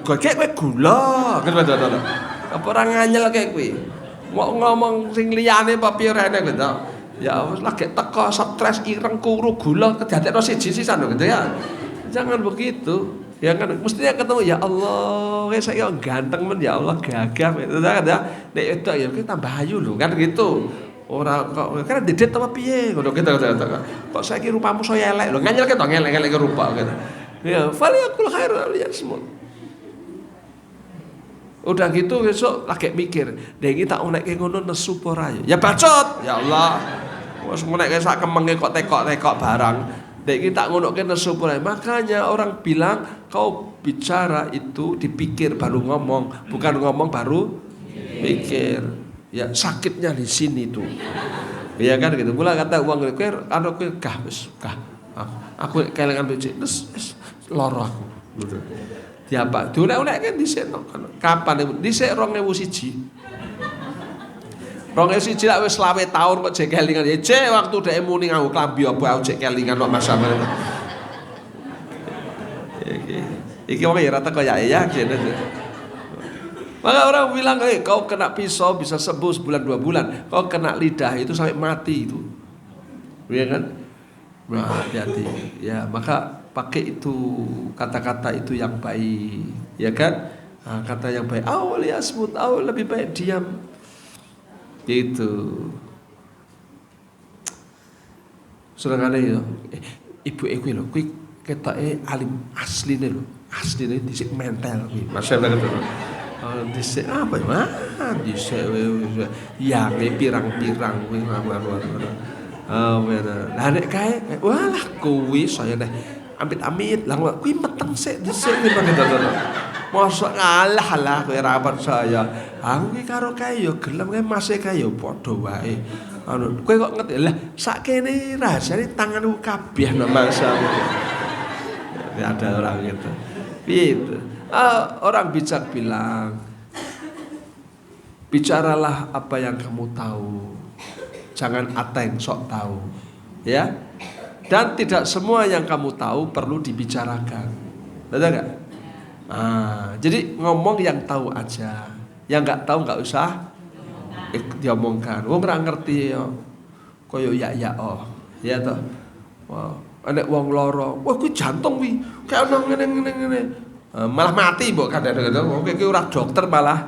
Kowe gula. Apa ora nganyelke kowe? Mau ngomong sing liyane apa piye rene gitu. Ya wis lagi teko stres ireng kuru gula kedadekno siji sisan gitu ya. Jangan begitu. Ya kan mestinya ketemu ya Allah, saya ganteng men ya Allah gagah gitu kan ya. Nek itu ya kita tambah ayu lho kan gitu. Ora kok kan dedet apa piye ngono kita kok saiki rupamu saya elek lho nganyel ketok ngelek-ngelek rupa gitu. Ya, falyakul khairan liyasmut. Udah gitu besok lagi mikir, iki tak unekke ngono nesu apa ora ya. Ya bacot, ya Allah. Wes ngonekke sak kemenge kok tekok-tekok barang. Iki tak ngonokke nesu apa ora. Makanya orang bilang kau bicara itu dipikir baru ngomong, bukan ngomong baru pikir. Ya sakitnya di sini tuh. Ya kan gitu. Mula kata uang kowe anu kowe gah wis gah. Aku kelingan becik wis lara aku. Gitu. Diapa? Diunek-unek kan dhisik kapan dhisik 2001. 2001 lak wis 20 tahun kok jek kelingan. Ya cek waktu dhek muni nganggo klambi apa aku jek kelingan kok masa ngono. Iki wong ya rata kaya ya kene. Maka orang bilang, kau kena pisau bisa sembuh sebulan 2 bulan. Kau kena lidah itu sampai mati itu. Ya kan? Nah, hati-hati. Ya, maka pakai itu kata-kata itu yang baik. Ya kan? Nah, kata yang baik. Awal yasmut, awal lebih baik diam. Gitu. Sedangane ya, ibu kuwi lho, kuwi ketoke alim asline lho. Asline dhisik mental kuwi. Masyaallah gitu. Dhisik apa ya? Dhisik yang pirang-pirang kuwi ngono. Lah nek kae walah kuwi saya teh amit-amit lah kuwi meteng sik dhisik kuwi gitu. Mosok ngalah lah kowe rapat saya. Aku ki karo kae ya gelem kae masih kae ya padha wae. Anu kowe kok ngerti lah sakene rahasiane tanganku kabeh nang masa. Ya ada orang gitu. Gitu. Orang bijak bilang, bicaralah apa yang kamu tahu, jangan ateng sok tahu, ya. Dan tidak semua yang kamu tahu perlu dibicarakan, betul nggak? Jadi ngomong yang tahu aja, yang nggak tahu nggak usah diomongkan. Wong ora ngerti ya, koyo ya ya toh. Wah, ada wong loro, wah kuwi jantung kuwi, kayak ono ngene. Malah mati mbok kadang-kadang wong iki ora dokter malah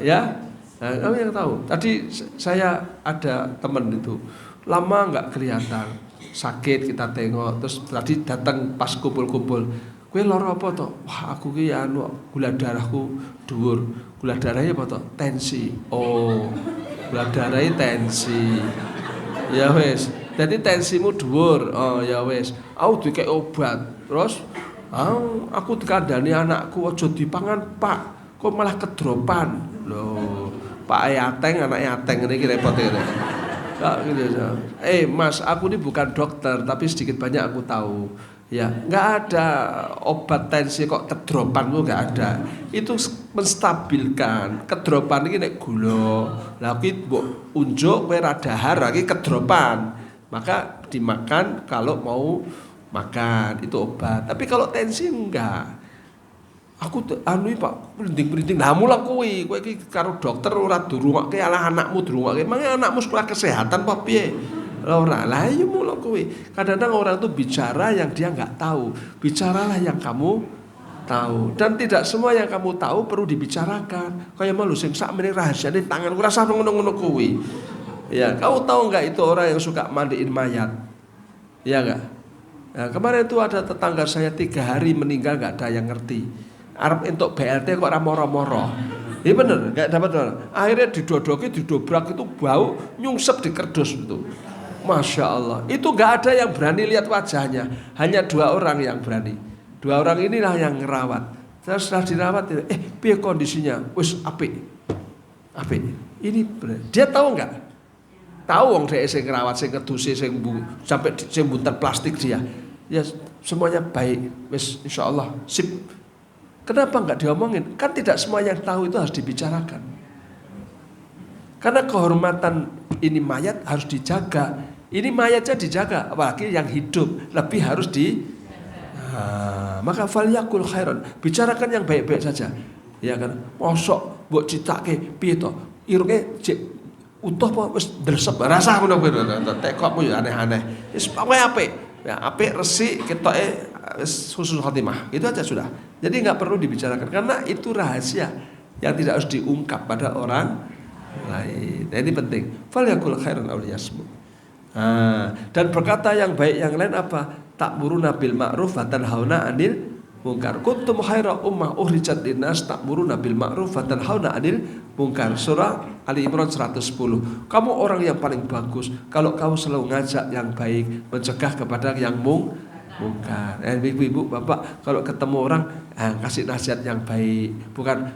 ya. Kamu yang tahu. Tadi saya ada teman itu lama nggak kelihatan, sakit kita tengok, terus tadi datang pas kumpul-kumpul. Kowe lara apa to? Wah, aku ki anu gula darahku dhuwur. Gula darahnya apa to? Tensi. Oh, gula darahnya tensi. Ya wes. Jadi tensimu dhuwur. Oh ya wes. Aku dikek obat. Terus aku dikandani anakku aja dipangan, Pak. Kok malah kedropan. Loh, Pak Ayateng, anak Ayateng ini repot ngene. Kak gitu. Mas, aku ini bukan dokter, tapi sedikit banyak aku tahu. Ya, nggak ada obat tensi kok kedropan itu nggak ada. Itu menstabilkan. Kedropan ini nek gula. Lah iki mbok unjuk kowe ra dahar iki kedropan. Maka dimakan kalau mau makan itu obat. Tapi kalau tensi enggak. Aku anu Pak, merinding-merinding. Lah mulang kowe iki karo dokter ora durungokke ala anakmu durungokke. Emang anakmu sekolah kesehatan apa piye? Ora. Lah ya mulang kowe. Kadang-kadang orang itu bicara yang dia enggak tahu. Bicaralah yang kamu tahu. Dan tidak semua yang kamu tahu perlu dibicarakan. Kayak malu sing sak meneh rahasiane tanganku rasa ngono-ngono kowe. Ya, kamu tahu enggak itu orang yang suka mandiin mayat? Iya enggak? Nah, kemarin itu ada tetangga saya 3 hari meninggal nggak ada yang ngerti. Arab untuk BLT kok moro-moro. Iya bener, nggak dapat. Akhirnya didodoki, didobrak itu bau nyungsep di kerdus itu. Masya Allah. Itu nggak ada yang berani lihat wajahnya. Hanya 2 orang yang berani. 2 orang inilah yang ngerawat. Terus setelah dirawat, piye kondisinya? Wis apik. Ini bener. Dia tahu nggak? Tahu wong dhek sing ngrawat sing ngedusi sing sampai sing buntel plastik dia. Ya semuanya baik. Wis insyaallah sip. Kenapa enggak diomongin? Kan tidak semua yang tahu itu harus dibicarakan. Karena kehormatan ini mayat harus dijaga. Ini mayatnya dijaga, apalagi yang hidup lebih harus maka falyakul khairan. Bicarakan yang baik-baik saja. Ya kan? Mosok mbok citake piye to? Irunge utuh apa wis dresep rasa ngono kuwi tekokmu ya aneh-aneh. Wis pokoke apik. Ya apik resik ketoke wis husnul khotimah. Itu aja sudah. Jadi enggak perlu dibicarakan karena itu rahasia yang tidak harus diungkap pada orang lain. Nah, ini penting. Falyakul khairan aw liyasmut. Dan berkata yang baik yang lain apa? Ta'muruna bil ma'ruf wa tanhauna 'anil munkar. Kuntum khaira ummah ukhrijat linnas ta'muruna bil ma'ruf wa tanhauna 'anil munkar. Surah Ali Imran 110. Kamu orang yang paling bagus kalau kamu selalu ngajak yang baik, mencegah kepada yang mungkar. Ibu-ibu, bapak kalau ketemu orang kasih nasihat yang baik, bukan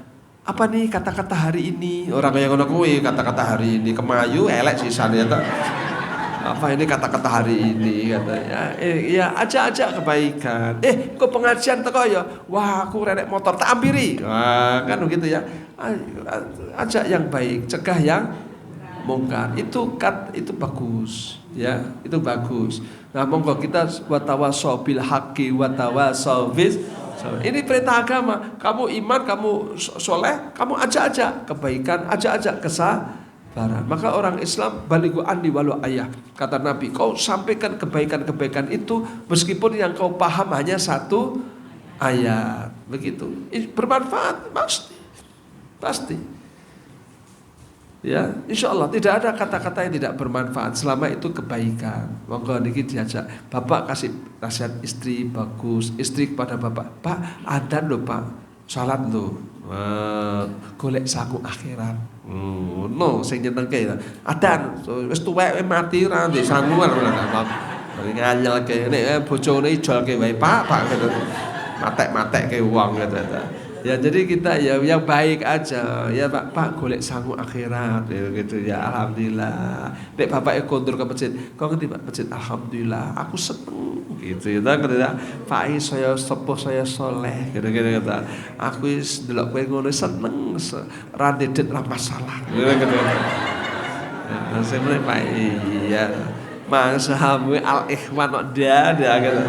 apa nih kata-kata hari ini. Orang yang ngono kuwi kata-kata hari ini kemayu elek sisane ta. Apa ini kata-kata hari ini katanya. Ya ajak-ajak kebaikan. Kok pengajian teko ya. Wah, aku renek motor tak ampiri. Wah, kan begitu ya. Ajak yang baik, cegah yang mungkar. Itu bagus, ya. Itu bagus. Nah, monggo kita watawasau bil haqqi watawasau bis. Ini perintah agama. Kamu iman, kamu soleh, kamu ajak-ajak kebaikan, ajak-ajak kesabaran. Maka orang Islam balighu anni walau ayah. Kata Nabi, kau sampaikan kebaikan-kebaikan itu meskipun yang kau paham hanya satu ayat. Begitu. Bermanfaat pasti. Ya, insya Allah tidak ada kata-kata yang tidak bermanfaat selama itu kebaikan. Monggo niki diajak. Bapak kasih nasihat istri bagus, istri kepada bapak. Pak, adzan lho Pak, salat lho. Golek sangu akhirat. No, sing nyenengke ya. Adzan, wis tuwek mati ra ndek sanguan ora apa. Nganyelke nek bojone ijolke wae Pak gitu. Matek-matekke wong gitu. Ya jadi kita ya yang baik aja ya Pak golek sangu akhirat ya, gitu ya alhamdulillah. Nek bapake kondur ke masjid, kok ngerti Pak masjid alhamdulillah aku seneng gitu ya kata Pak saya sepuh saya soleh gitu kata. Aku wis delok kowe ngono seneng ra dedet ra masalah gitu. Nah, saya mulai Pak iya masahamu al ikhwan dia gitu.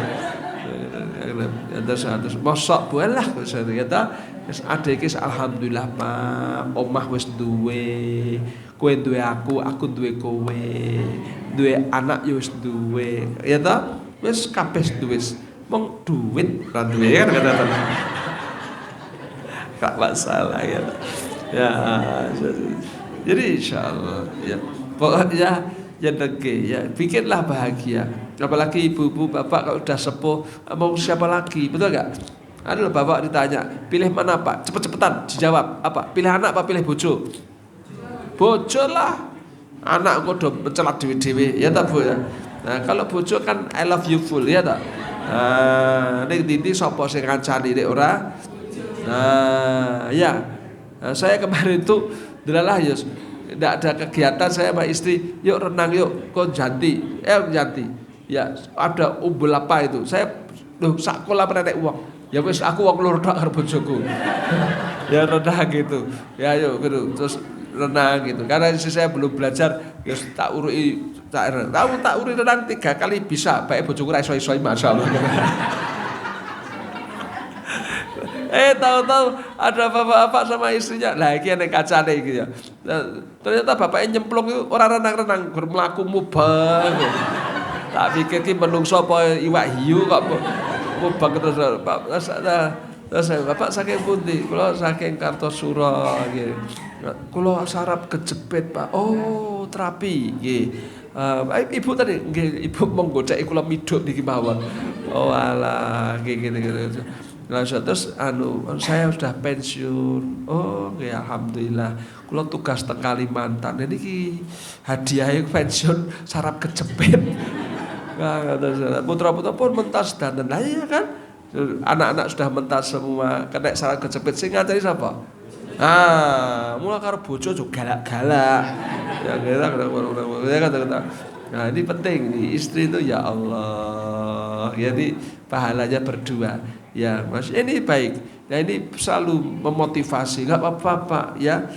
Terus mosok bualah kata wis ade iki alhamdulillah Pak omah wis duwe kowe duwe aku duwe kowe duwe anak ya wis duwe ya ta wis kabeh duwe mong duit ra duwe kan kata gak masalah ya jadi insyaallah ya pokoknya ya dege ya bikinlah bahagia. Apalagi ibu-ibu bapak kalau udah sepuh mau siapa lagi, betul gak? Ada bapak ditanya pilih mana Pak, cepet-cepetan dijawab apa? Pilih anak apa pilih bojo? Bojo lah, anak kok udah mencelak dewe-dewe ya tak Bu ya. Nah kalau bojo kan I love you full ya tak. Ini sopo sing ngancani nek ora. Ya saya kemarin tuh delalah ya tidak ada kegiatan saya sama istri yuk renang yuk kok janti ya ada umbul apa itu saya sak kolam nenek uang ya wis aku wong loro tok karo bojoku ya renang gitu ya yuk gitu terus renang gitu karena saya belum belajar ya tak urui renang 3 kali bisa baik bojoku ra iso-iso masyaallah. Tahu-tahu ada bapak-bapak sama istrinya. Lah iki nek kacane iki ya. Ternyata bapaknya nyemplung itu ora renang-renang, bermlaku mubeng. Tak pikir ki menungso apa iwak hiu kok mubeng terus terus bapak saking pundi? Kula saking Kartosuro nggih. Kula sarap kejepit, Pak. Oh, terapi nggih. Ibu tadi nggih, ibu monggo cek kula miduk niki mawon. Oh alah nggih gitu. Terus saya sudah pensiun. Oh ya alhamdulillah. Kula tugas teng Kalimantan. Niki hadiah pensiun sarap kejepit. Putra-putra pun mentas dandan. Lah iya kan? Anak-anak sudah mentas semua. Kena sarap kejepit sing ngajari sapa? Mula karo bojo juga galak-galak. Ya kata. Nah, ini penting nih istri itu ya Allah. Jadi pahalanya berdua. Ya, Mas, ini baik. Nah, ini selalu memotivasi. Enggak apa-apa, Pak, ya.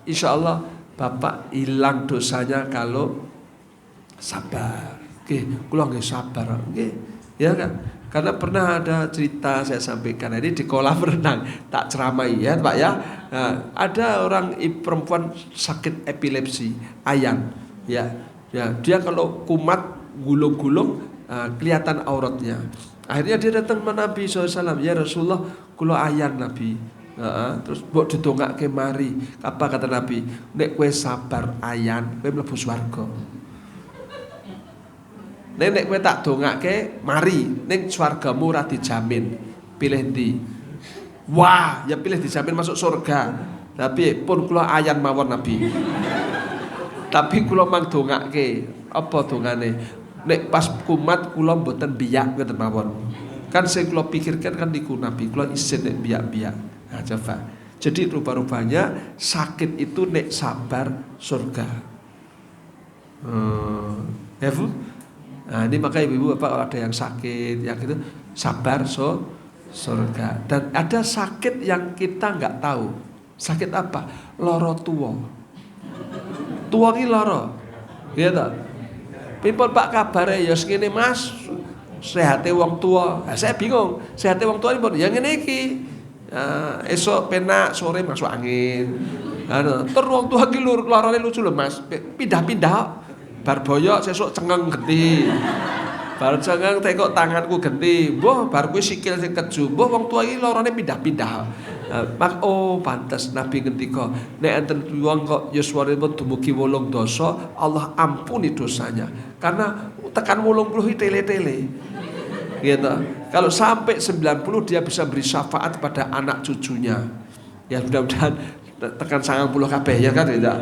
Insya Allah Bapak hilang dosanya kalau sabar. Oke, kula nggih sabar. Oke. Ya kan? Karena pernah ada cerita saya sampaikan ini di kolam renang, tak ceramai ya, Pak ya. Nah, ada orang perempuan sakit epilepsi, ayang, ya. Ya, dia kalau kumat gulung-gulung kelihatan auratnya. Akhirnya dia datang ke Nabi SAW, ya Rasulullah, kula ayang Nabi. Terus mbok didongake mari. Apa kata Nabi? Nek kowe sabar ayan, kowe mlebu swarga. Nek kowe tak dongake mari, ning swargamu ora dijamin. Pilih ndi? Wah, ya pilih dijamin masuk surga. Tapi pun kula ayan mawon Nabi. Tapi kula mang dongake, apa dongane? Nek pas kumat kula mboten biyak ngoten mawon. Kan sing kula pikirkan kan niku Nabi, kula isin nek biyak-biyak. Nah, coba. Jadi rupa-rupanya sakit itu nek sabar surga. Ya Bu? Nah, ini maka ibu-ibu bapak kalau ada yang sakit, yang itu sabar surga. Dan ada sakit yang kita nggak tahu. Sakit apa? Loro tua. Tua ki loro. Iya tak? Pipun Pak kabare ya segini Mas. Sehate wong tua. Nah, saya bingung. Sehate wong tua ini pun yang ngene iki. Esok penak sore masuk angin. Terus wong tua ki lorone lucu lho Mas. Pindah-pindah. Bar boyok sesuk cengeng genti. Bar cengeng tekok tanganku genti. Mbah bar kuwi sikil sing keju. Mbah wong tua iki lorone pindah-pindah. Pantes Nabi ngendika nek enten wong kok yuswanipun dumugi 8 dosa, Allah ampuni dosanya. Karena tekan 80 tele-tele. Gitu. Kalau sampai 90 dia bisa beri syafaat pada anak cucunya. Ya mudah-mudahan tekan 90 kabeh ya kan tidak.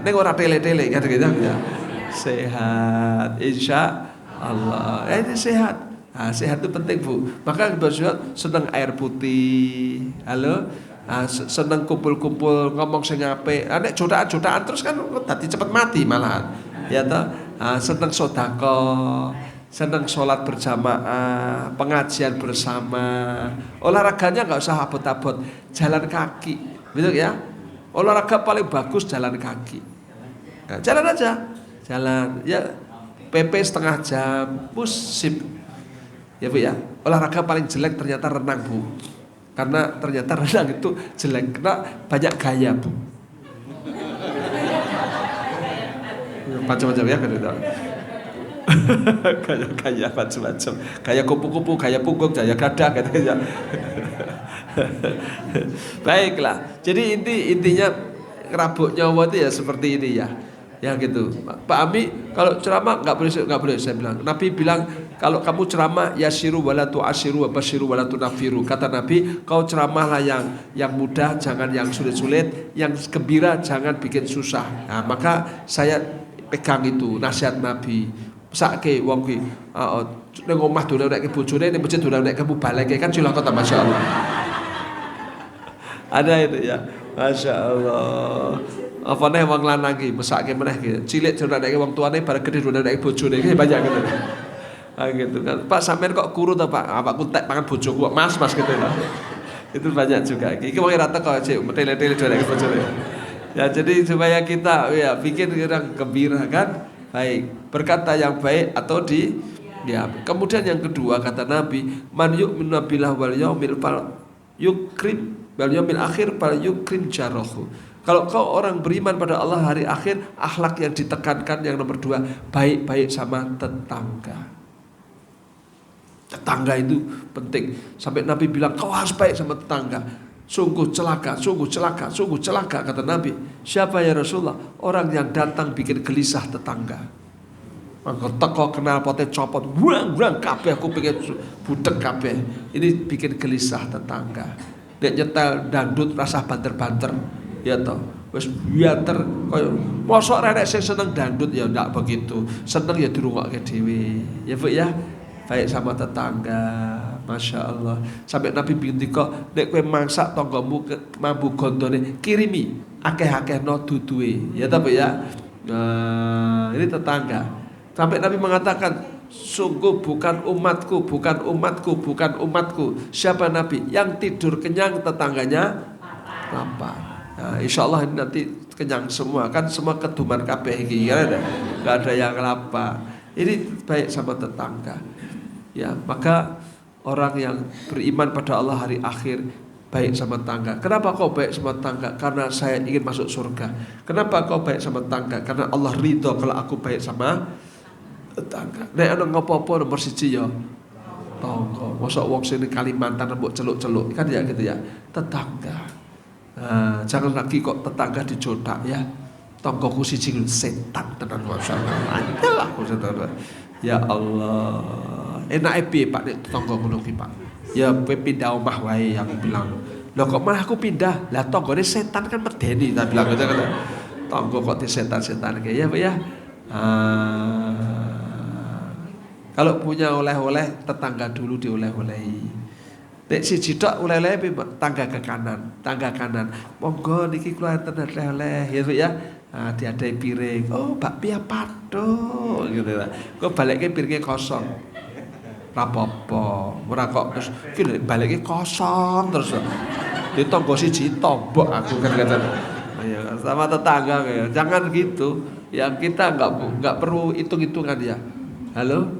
Nek ora tele-tele kan gitu ya. Sehat insya Allah. Ini sehat. Sehat itu penting Bu. Maka bersyukur seneng air putih. Halo. Seneng kumpul-kumpul ngomong sing apik. Nek jodohan-jodohan terus kan dadi cepet mati malahan. Ya toh. Seneng sedekah. Senang sholat berjamaah, pengajian bersama, olahraganya nggak usah abot-abot, jalan kaki, betul ya? Olahraga paling bagus jalan kaki, nah, jalan aja, jalan, ya PP setengah jam, musim, ya Bu ya. Olahraga paling jelek ternyata renang Bu, karena ternyata renang itu jelek, karena banyak gaya Bu, macam-macam ya kan itu. Gaya macam-macam, gaya kupu-kupu, gaya punggung, gaya gada katanya. Baiklah, jadi intinya rabuk nyawa itu ya seperti ini ya, ya gitu. Pak Ami kalau ceramah nggak boleh saya bilang. Nabi bilang kalau kamu ceramah yasiru wala tu'asiru wa basyiru wala tunafiru. Kata Nabi, kau ceramahlah yang mudah, jangan yang sulit-sulit, yang gembira jangan bikin susah. Nah, maka saya pegang itu nasihat Nabi. Sake wong kuwi ning omah dolan nek bojone ning masjid dolan nek mubaleke kan silang kota masyaallah. Ada itu ya. Masyaallah. Apa nek wong lanang ki mesake meneh ki. Cilik dolan nek wong tuane bareng gedhe dolan nek bojone ki banyak gitu. Gitu kan. Pak sampean kok kuru to Pak? Pak kuntek pangan bojoku kok Mas gitu lah. Itu banyak juga. Iki wong ora teko cek tele-tele dolan nek bojone. Ya jadi supaya kita ya bikin orang gembira kan. Baik, berkata yang baik atau kemudian yang kedua kata Nabi, man yu'minu billah wal yaumil yukrim wal yaumil akhir fal yukrim jarahu. Kalau kau orang beriman pada Allah hari akhir, akhlak yang ditekankan yang nomor 2, baik-baik sama tetangga. Tetangga itu penting. Sampai Nabi bilang kau harus baik sama tetangga. Sungguh celaka kata Nabi. Siapa ya Rasulullah? Orang yang datang bikin gelisah tetangga. Maka teko kenal pote copot, buang kabeh aku pengen budek kabeh. Ini bikin gelisah tetangga. Nek nyetel dangdut rasa banter-banter, ya toh. Wis bianter koyo mosok renek sing seneng dangdut ya ndak begitu. Seneng ya dirungokke dhewe. Ya Bu ya. Baik sama tetangga, Masya Allah. Sampai Nabi bintika, nek kowe mangsak tanggamu mambu gondone kirimi akeh-akeh no duduhe. Ya tapi ya. Nah, ini tetangga. Sampai Nabi mengatakan, sungguh bukan umatku. Siapa Nabi? Yang tidur kenyang tetangganya lapar. Nah, insya Allah ini nanti kenyang semua. Kan semua keduman kabeh iki kan. Enggak ada yang lapar. Ini baik sama tetangga. Ya, maka orang yang beriman pada Allah hari akhir baik sama tetangga. Kenapa kau baik sama tetangga? Karena saya ingin masuk surga. Kenapa kau baik sama tetangga? Karena Allah ridho kalau aku baik sama tetangga. Nek ana ngopo-opo nomor 1 ya tonggo. Mosok wong sing Kalimantan mbok celuk-celuk kan ya gitu ya. Tetangga. Nah, jangan lagi kok tetangga dijodak ya. Tonggoku siji setan tenan masyaallah. Anjelah setan. Ya Allah. Enake piye Pak nek tonggo ngono ki Pak? Ya kowe pindah omah wae aku bilang. Loh kok malah aku pindah? Lah tanggane setan kan medeni tak bilang gitu kan. Tonggo kok disetan-setan kayak ya Pak ya. Kalau punya oleh-oleh tetangga dulu dioleh-olehi. Nek siji tok oleh-oleh tangga ke kanan, tangga kanan. Monggo niki kula enten oleh-oleh ya Pak ya. Diadai piring. Oh, bakpia pato gitu lah. Kok balikke piringnya kosong. Rapopo, ora kok terus ki balikke kosong terus. Di tonggo siji tombok aku kan kata. Ya, sama tetangga ya. Jangan gitu. Ya kita enggak perlu hitung-hitungan ya. Halo?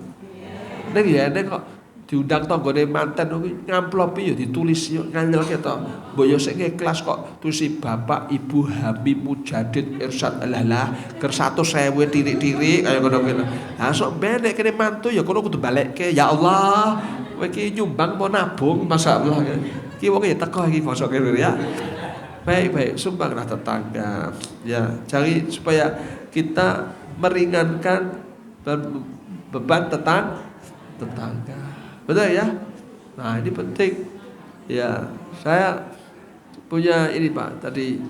Nek ya nek kok diundang tanggane manten ngamplopi ya ditulis yo nganyelke to. Mbok yo sik kelas kok tusi Bapak Ibu Habib Mujadid Irsyad Alalah ker 100.000 tirik-tirik kaya ngono kuwi. Ha sok ben nek kene mantu ya kono kudu balekke. Ya Allah, kowe iki nyumbang mau nabung masyaallah. Ki wong ya teko iki bosok kene ya. Baik-baik, sumbanglah tetangga. Ya, cari supaya kita meringankan beban tetangga. Betul ya? Nah, ini penting. Ya, saya punya ini Pak, tadi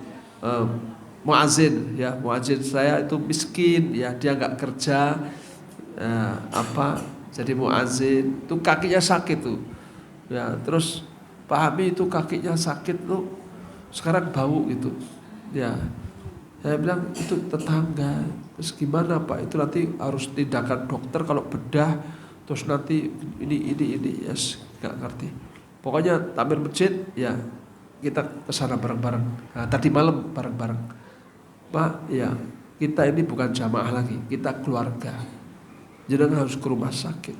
muazin ya, muazin saya itu miskin ya, dia nggak kerja jadi muazin, itu kakinya sakit tuh. Ya, terus Pak Habib itu kakinya sakit tuh. Sekarang bau gitu, ya. Saya bilang itu tetangga. Terus gimana Pak? Itu nanti harus tindakan dokter kalau bedah. Terus nanti ini yes, nggak ngerti. Pokoknya takmir masjid, ya kita kesana bareng-bareng. Nah, tadi malam bareng-bareng. Pak, ya kita ini bukan jamaah lagi, kita keluarga. Jangan harus ke rumah sakit.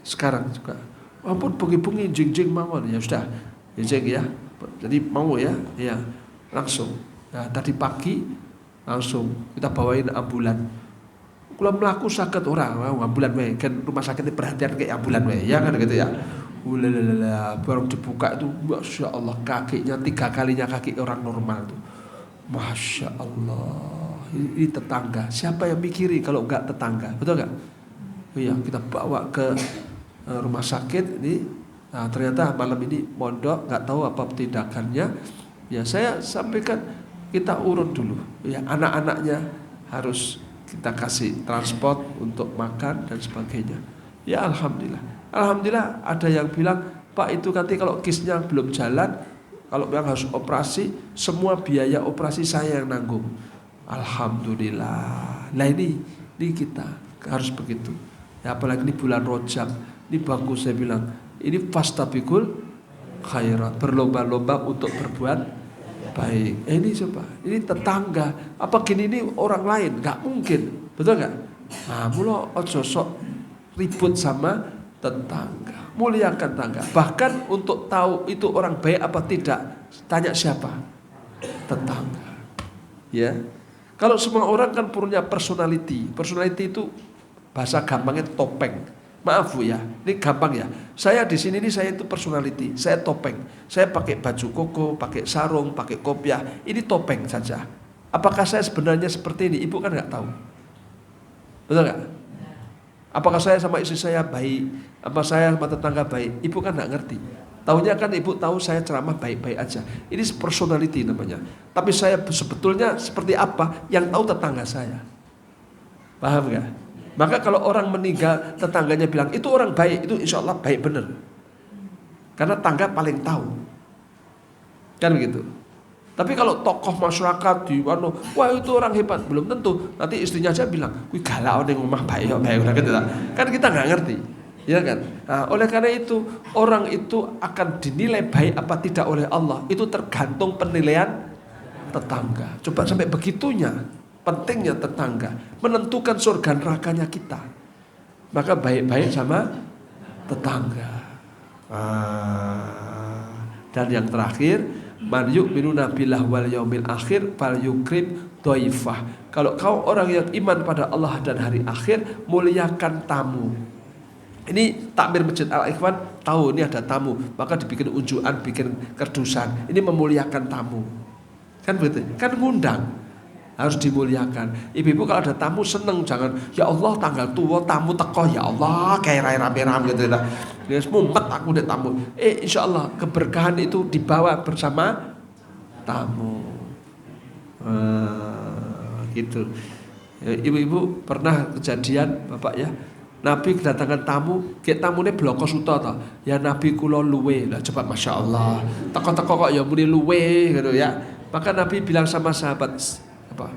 Sekarang juga. Ampun bengi-bengi jing-jing mawon ya sudah, jing ya. Jadi mau ya, langsung. Nah, tadi pagi langsung kita bawain ambulan. Kalau melaku sakit orang, ambulan wae kan rumah sakitnya perhatian kayak ambulan wae, ya kan gitu ya. Ulalala, baru dibuka itu, masya Allah kakinya 3 kalinya kaki orang normal tuh. Masya Allah, ini tetangga. Siapa yang mikiri kalau enggak tetangga, betul enggak? Iya, kita bawa ke rumah sakit ini. Nah, ternyata malam ini mondok nggak tahu apa tindakannya. Ya saya sampaikan kita urut dulu. Ya anak-anaknya harus kita kasih transport untuk makan dan sebagainya. Ya alhamdulillah ada yang bilang Pak itu nanti kalau kisnya belum jalan, kalau yang harus operasi semua biaya operasi saya yang nanggung. Alhamdulillah. Nah ini kita harus begitu. Ya apalagi ini bulan Rajab, ini bagus saya bilang. Ini fastabiqul khairat, berlomba-lomba untuk berbuat baik. Ini coba, ini tetangga. Apa gini ini orang lain? Gak mungkin, betul gak? Nah, mula ojo sok ribut sama tetangga. Muliakan tetangga. Bahkan untuk tahu itu orang baik apa tidak, tanya siapa? Tetangga. Ya. Kalau semua orang kan punya personality. Personality itu bahasa gampangnya topeng. Maaf Bu ya, ini gampang ya. Saya di sini saya itu personality, saya topeng. Saya pakai baju koko, pakai sarung, pakai kopiah. Ini topeng saja. Apakah saya sebenarnya seperti ini? Ibu kan nggak tahu. Betul nggak? Apakah saya sama istri saya baik? Apa saya sama tetangga baik? Ibu kan nggak ngerti. Tahunya kan ibu tahu saya ceramah baik-baik aja. Ini personality namanya. Tapi saya sebetulnya seperti apa yang tahu tetangga saya. Paham nggak? Maka kalau orang meninggal tetangganya bilang itu orang baik, itu insya Allah baik benar. Karena tangga paling tahu. Kan begitu. Tapi kalau tokoh masyarakat di wah itu orang hebat, belum tentu. Nanti istrinya aja bilang, wih galau nih ngomong baik gitu. Kan kita nggak ngerti, ya kan? Nah, oleh karena itu orang itu akan dinilai baik apa tidak oleh Allah itu tergantung penilaian tetangga. Coba sampai begitunya. Pentingnya tetangga menentukan surga nerakanya kita. Maka baik-baik sama tetangga. Dan yang terakhir, man yu'minuna billah wal yaumil akhir fal yukrim dhaifah. Kalau kau orang yang iman pada Allah dan hari akhir, muliakan tamu. Ini takmir masjid Al-Ikhwan tahu ini ada tamu, maka dibikin unjukan, bikin kerdusan. Ini memuliakan tamu. Kan begitu, kan ngundang. Harus dimuliakan. Ibu-ibu kalau ada tamu seneng, jangan ya Allah tanggal tua tamu teko ya Allah kayak rame-rame gitu lah. Ya mumet aku deh tamu. Insya Allah keberkahan itu dibawa bersama tamu. Gitu. Ibu-ibu pernah kejadian Bapak ya, Nabi kedatangan tamu, kayak tamunya bloko suta toh. Ya Nabi kula luwe lah, coba masya Allah. Teko-teko kok ya muni luwe gitu ya. Maka Nabi bilang sama sahabat, apa?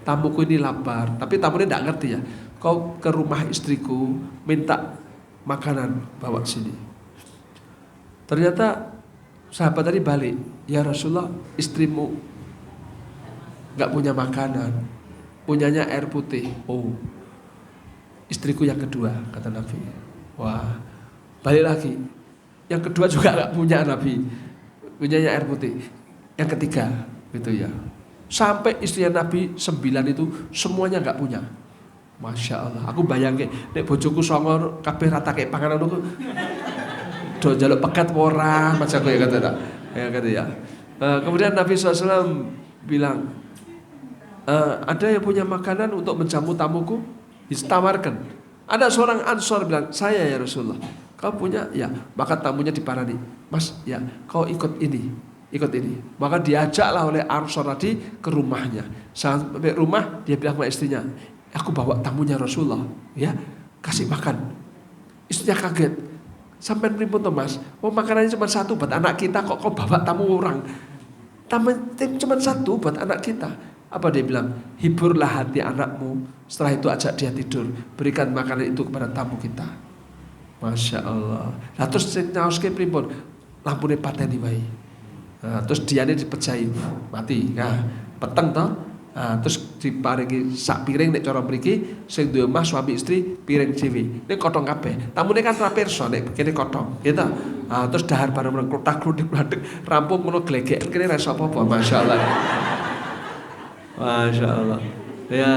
Tamuku ini lapar, tapi tamunya tidak ngerti ya. Kau ke rumah istriku minta makanan bawa sini. Ternyata sahabat tadi balik, ya Rasulullah istrimu nggak punya makanan, punyanya air putih. Oh. Istriku yang kedua, kata Nabi. Wah, balik lagi. Yang kedua juga gak punya Nabi, punyanya air putih. Yang ketiga, gitu ya. Sampai istrinya Nabi 9 itu semuanya gak punya. Masya Allah. Aku bayangin, nek bojoku songor kabeh rata kayak panganan aku. Do jaluk pekat ora, macam aku ya kata. Ya kata ya. Kemudian Nabi SAW bilang, ada yang punya makanan untuk menjamu tamuku? Ditawarkan. Ada seorang Ansor bilang, saya ya Rasulullah. Kau punya? Ya. Maka tamunya diparani. Mas, ya kau ikut ini. Ikut ini. Maka diajaklah oleh Ansor tadi ke rumahnya. Sampai rumah dia bilang sama istrinya, aku bawa tamunya Rasulullah. Ya, kasih makan. Istrinya kaget. Sampai pripun to Mas? Oh makanannya cuma satu buat anak kita, kok kau bawa tamu orang? Tamu cuma satu buat anak kita. Apa dia bilang? Hiburlah hati anakmu. Setelah itu ajak dia tidur. Berikan makanan itu kepada tamu kita. Masya Allah. Nah terus nyaoske pripun? Lampune pateni wae. Nah, terus diane dipejahi mati. Nah, peteng toh. Nah, terus diparingi sak piring nek cara mriki sing duwe omah suami istri piring dhewe. Nek kotong kabeh. Tamune kan ra pirsa nek kene kotong. Ya ta? Nah, terus dahar bareng klotak-klotik rampung ngono glegek kene ra iso apa-apa. Masyaallah. Masya Allah. Ya.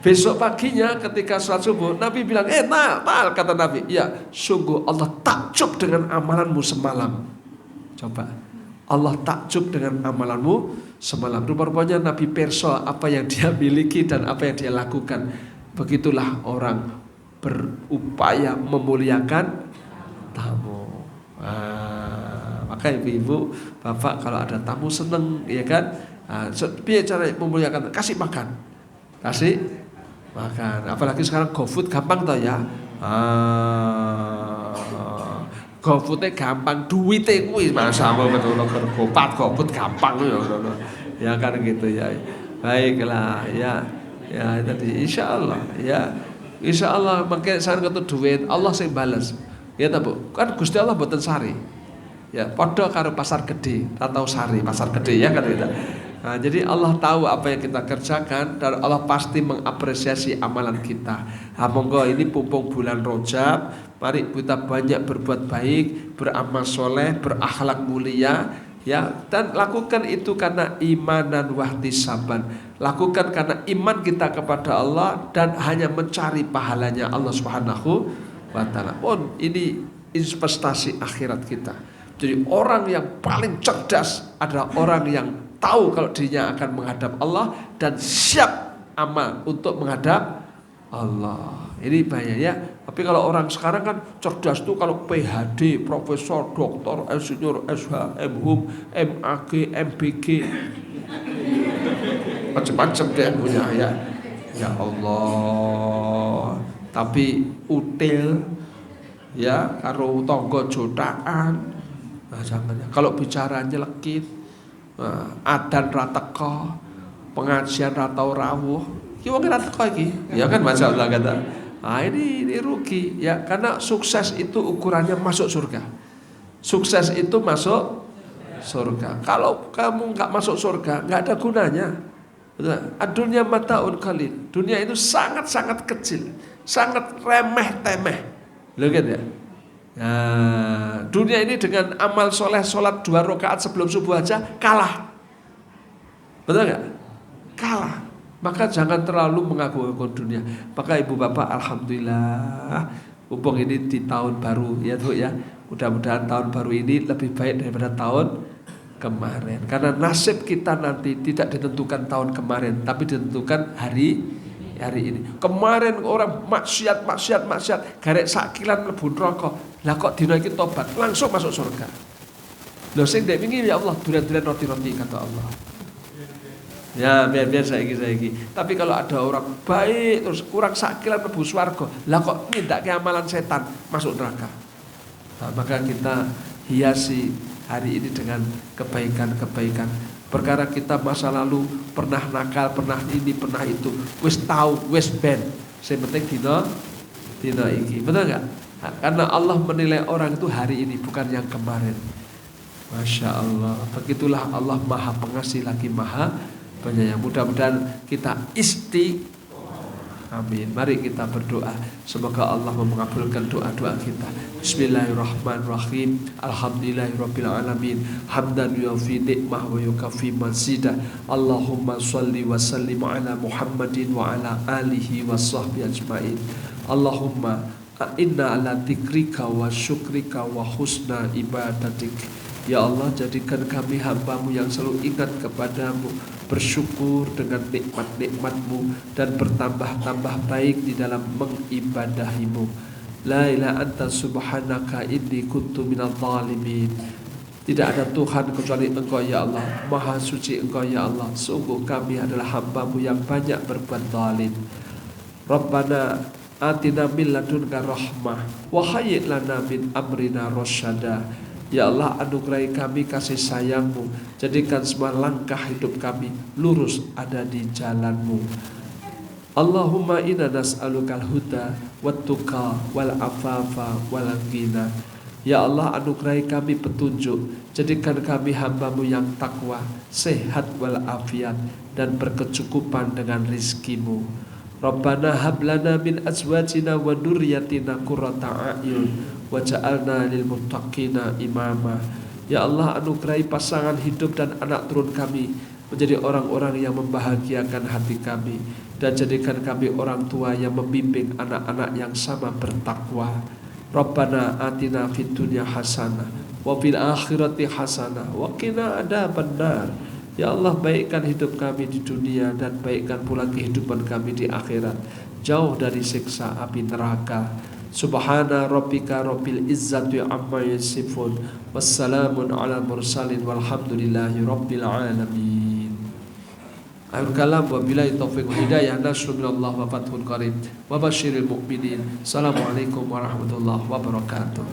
Besok paginya ketika sholat subuh Nabi bilang, Tal kata Nabi, ya sungguh Allah takjub dengan amalanmu semalam. Coba, Allah takjub dengan amalanmu semalam. Rupanya Nabi perso apa yang dia miliki dan apa yang dia lakukan. Begitulah orang berupaya memuliakan tamu. Maka ibu-ibu, bapak kalau ada tamu seneng, ya kan? Biar cara memuliakan, kasih makan, kasih makan. Apalagi sekarang GoFood gampang toh ya. GoFoodnya gampang, duitnya kuwi sama betul GoFood gampang ya kan gitu ya. Baiklah ya tadi insya Allah ya. Insya Allah makin sekarang ketemu duit Allah sing balas. Ya ta Bu, kan Gusti Allah mboten sari. Ya, padha karo pasar gede, atau sari pasar gede ya kan gitu. Nah, jadi Allah tahu apa yang kita kerjakan dan Allah pasti mengapresiasi amalan kita. Nah, monggo ini pumpung bulan Rajab, mari kita banyak berbuat baik, beramal soleh, berakhlak mulia, ya, dan lakukan itu karena iman dan wahtisaban. Lakukan karena iman kita kepada Allah dan hanya mencari pahalanya Allah Subhanahu wa taala. Ini investasi akhirat kita. Jadi orang yang paling cerdas adalah orang yang tahu kalau dirinya akan menghadap Allah dan siap amal untuk menghadap Allah. Ini banyak ya. Tapi kalau orang sekarang kan cerdas tuh kalau PhD, profesor, doktor, insinyur, SH, MHum, MAG, MBG, macam-macam dia punya ya. Ya Allah. Tapi util ya karo tangga jotaan. Nah, jangan ya. Kalau bicara nyelekit, adan ra teko, pengajian ra tau rawuh, iki wong ra teko iki. Ya kan masalah kata. Nah, ini rugi ya, karena sukses itu ukurannya masuk surga. Sukses itu masuk surga. Kalau kamu nggak masuk surga, nggak ada gunanya. Dunia mataun qalil. Dunia itu sangat-sangat kecil, sangat remeh-temeh. Loh kan ya? Nah, dunia ini dengan amal soleh, sholat 2 rakaat sebelum subuh aja kalah. Betul nggak? Kalah. Maka jangan terlalu mengagung-agung dunia. Maka ibu bapak alhamdulillah Mumpung ini di tahun baru ya Bu ya. Mudah-mudahan tahun baru ini lebih baik daripada tahun kemarin. Karena nasib kita nanti tidak ditentukan tahun kemarin, tapi ditentukan hari ini. Kemarin orang maksiat, garek sakilan mlebu neraka. Lah kok dina iki tobat, langsung masuk surga. Lho sing ndek wingi ya Allah duren-duren roti-roti kata Allah. Ya biar saiki. Tapi kalau ada orang baik terus kurang sakilan mlebu swarga, lah kok nindakake amalan setan masuk neraka. Nah, maka kita hiasi hari ini dengan kebaikan-kebaikan. Perkara kita masa lalu pernah nakal, pernah ini, pernah itu, wis tahu, wis ben. Yang penting dina iki. Betul enggak? Nah, karena Allah menilai orang itu hari ini bukan yang kemarin. Masya Allah. Begitulah Allah Maha Pengasih lagi Maha Penyayang. Mudah-mudahan kita amin. Mari kita berdoa. Semoga Allah mengabulkan doa-doa kita. Bismillahirrahmanirrahim. Alhamdulillahirabbil alamin. Hamdan yuafi ni'mah wa yukafi mazidah. Allahumma shalli wa sallim ala Muhammadin wa ala alihi wa sahbihi ajmain. Allahumma inna ala dzikrika wa syukrika wa husna ibadatik. Ya Allah, jadikan kami hamba-Mu yang selalu ingat kepadamu, bersyukur dengan nikmat-nikmat-Mu, dan bertambah-tambah baik di dalam mengibadahi-Mu. La ilaha anta subhanaka inni kuntu minadh dhalimin. Tidak ada Tuhan kecuali Engkau ya Allah. Maha suci Engkau ya Allah. Sungguh kami adalah hamba-Mu yang banyak berbuat zalim. Rabbana atina min ladunka rahmah wa hayyi' lana min amrina rasyada. Ya Allah, anugerahi kami kasih sayang-Mu, jadikan semua langkah hidup kami lurus ada di jalan-Mu. Allahumma inna nas'alukal huda wat-tuqa wal afafa wal ghina. Ya Allah, anugerahi kami petunjuk, jadikan kami hamba-Mu yang takwa, sehat wal afiat, dan berkecukupan dengan rizki-Mu. Rabbana hablana min azwajina wa dzurriyyatina qurrata a'yun waj'alna lil muttaqina imama. Ya Allah, anugerahi pasangan hidup dan anak turun kami menjadi orang-orang yang membahagiakan hati kami, dan jadikan kami orang tua yang membimbing anak-anak yang sama bertakwa. Rabbana atina fid dunya hasanah wa fil akhirati hasanah wa qina adzabannar. Ya Allah, baikkan hidup kami di dunia dan baikkan pula kehidupan kami di akhirat, jauh dari siksa api neraka. Subhana rabbika rabbil izzati amma yasifun. Wassalamun ala mursalin walhamdulillahi rabbil alamin. Akhir kalam wa billahi taufiq wa hidayah. Nasrun minallah wa fathun qarib wa basyiril mu'minin. Assalamualaikum warahmatullahi wabarakatuh.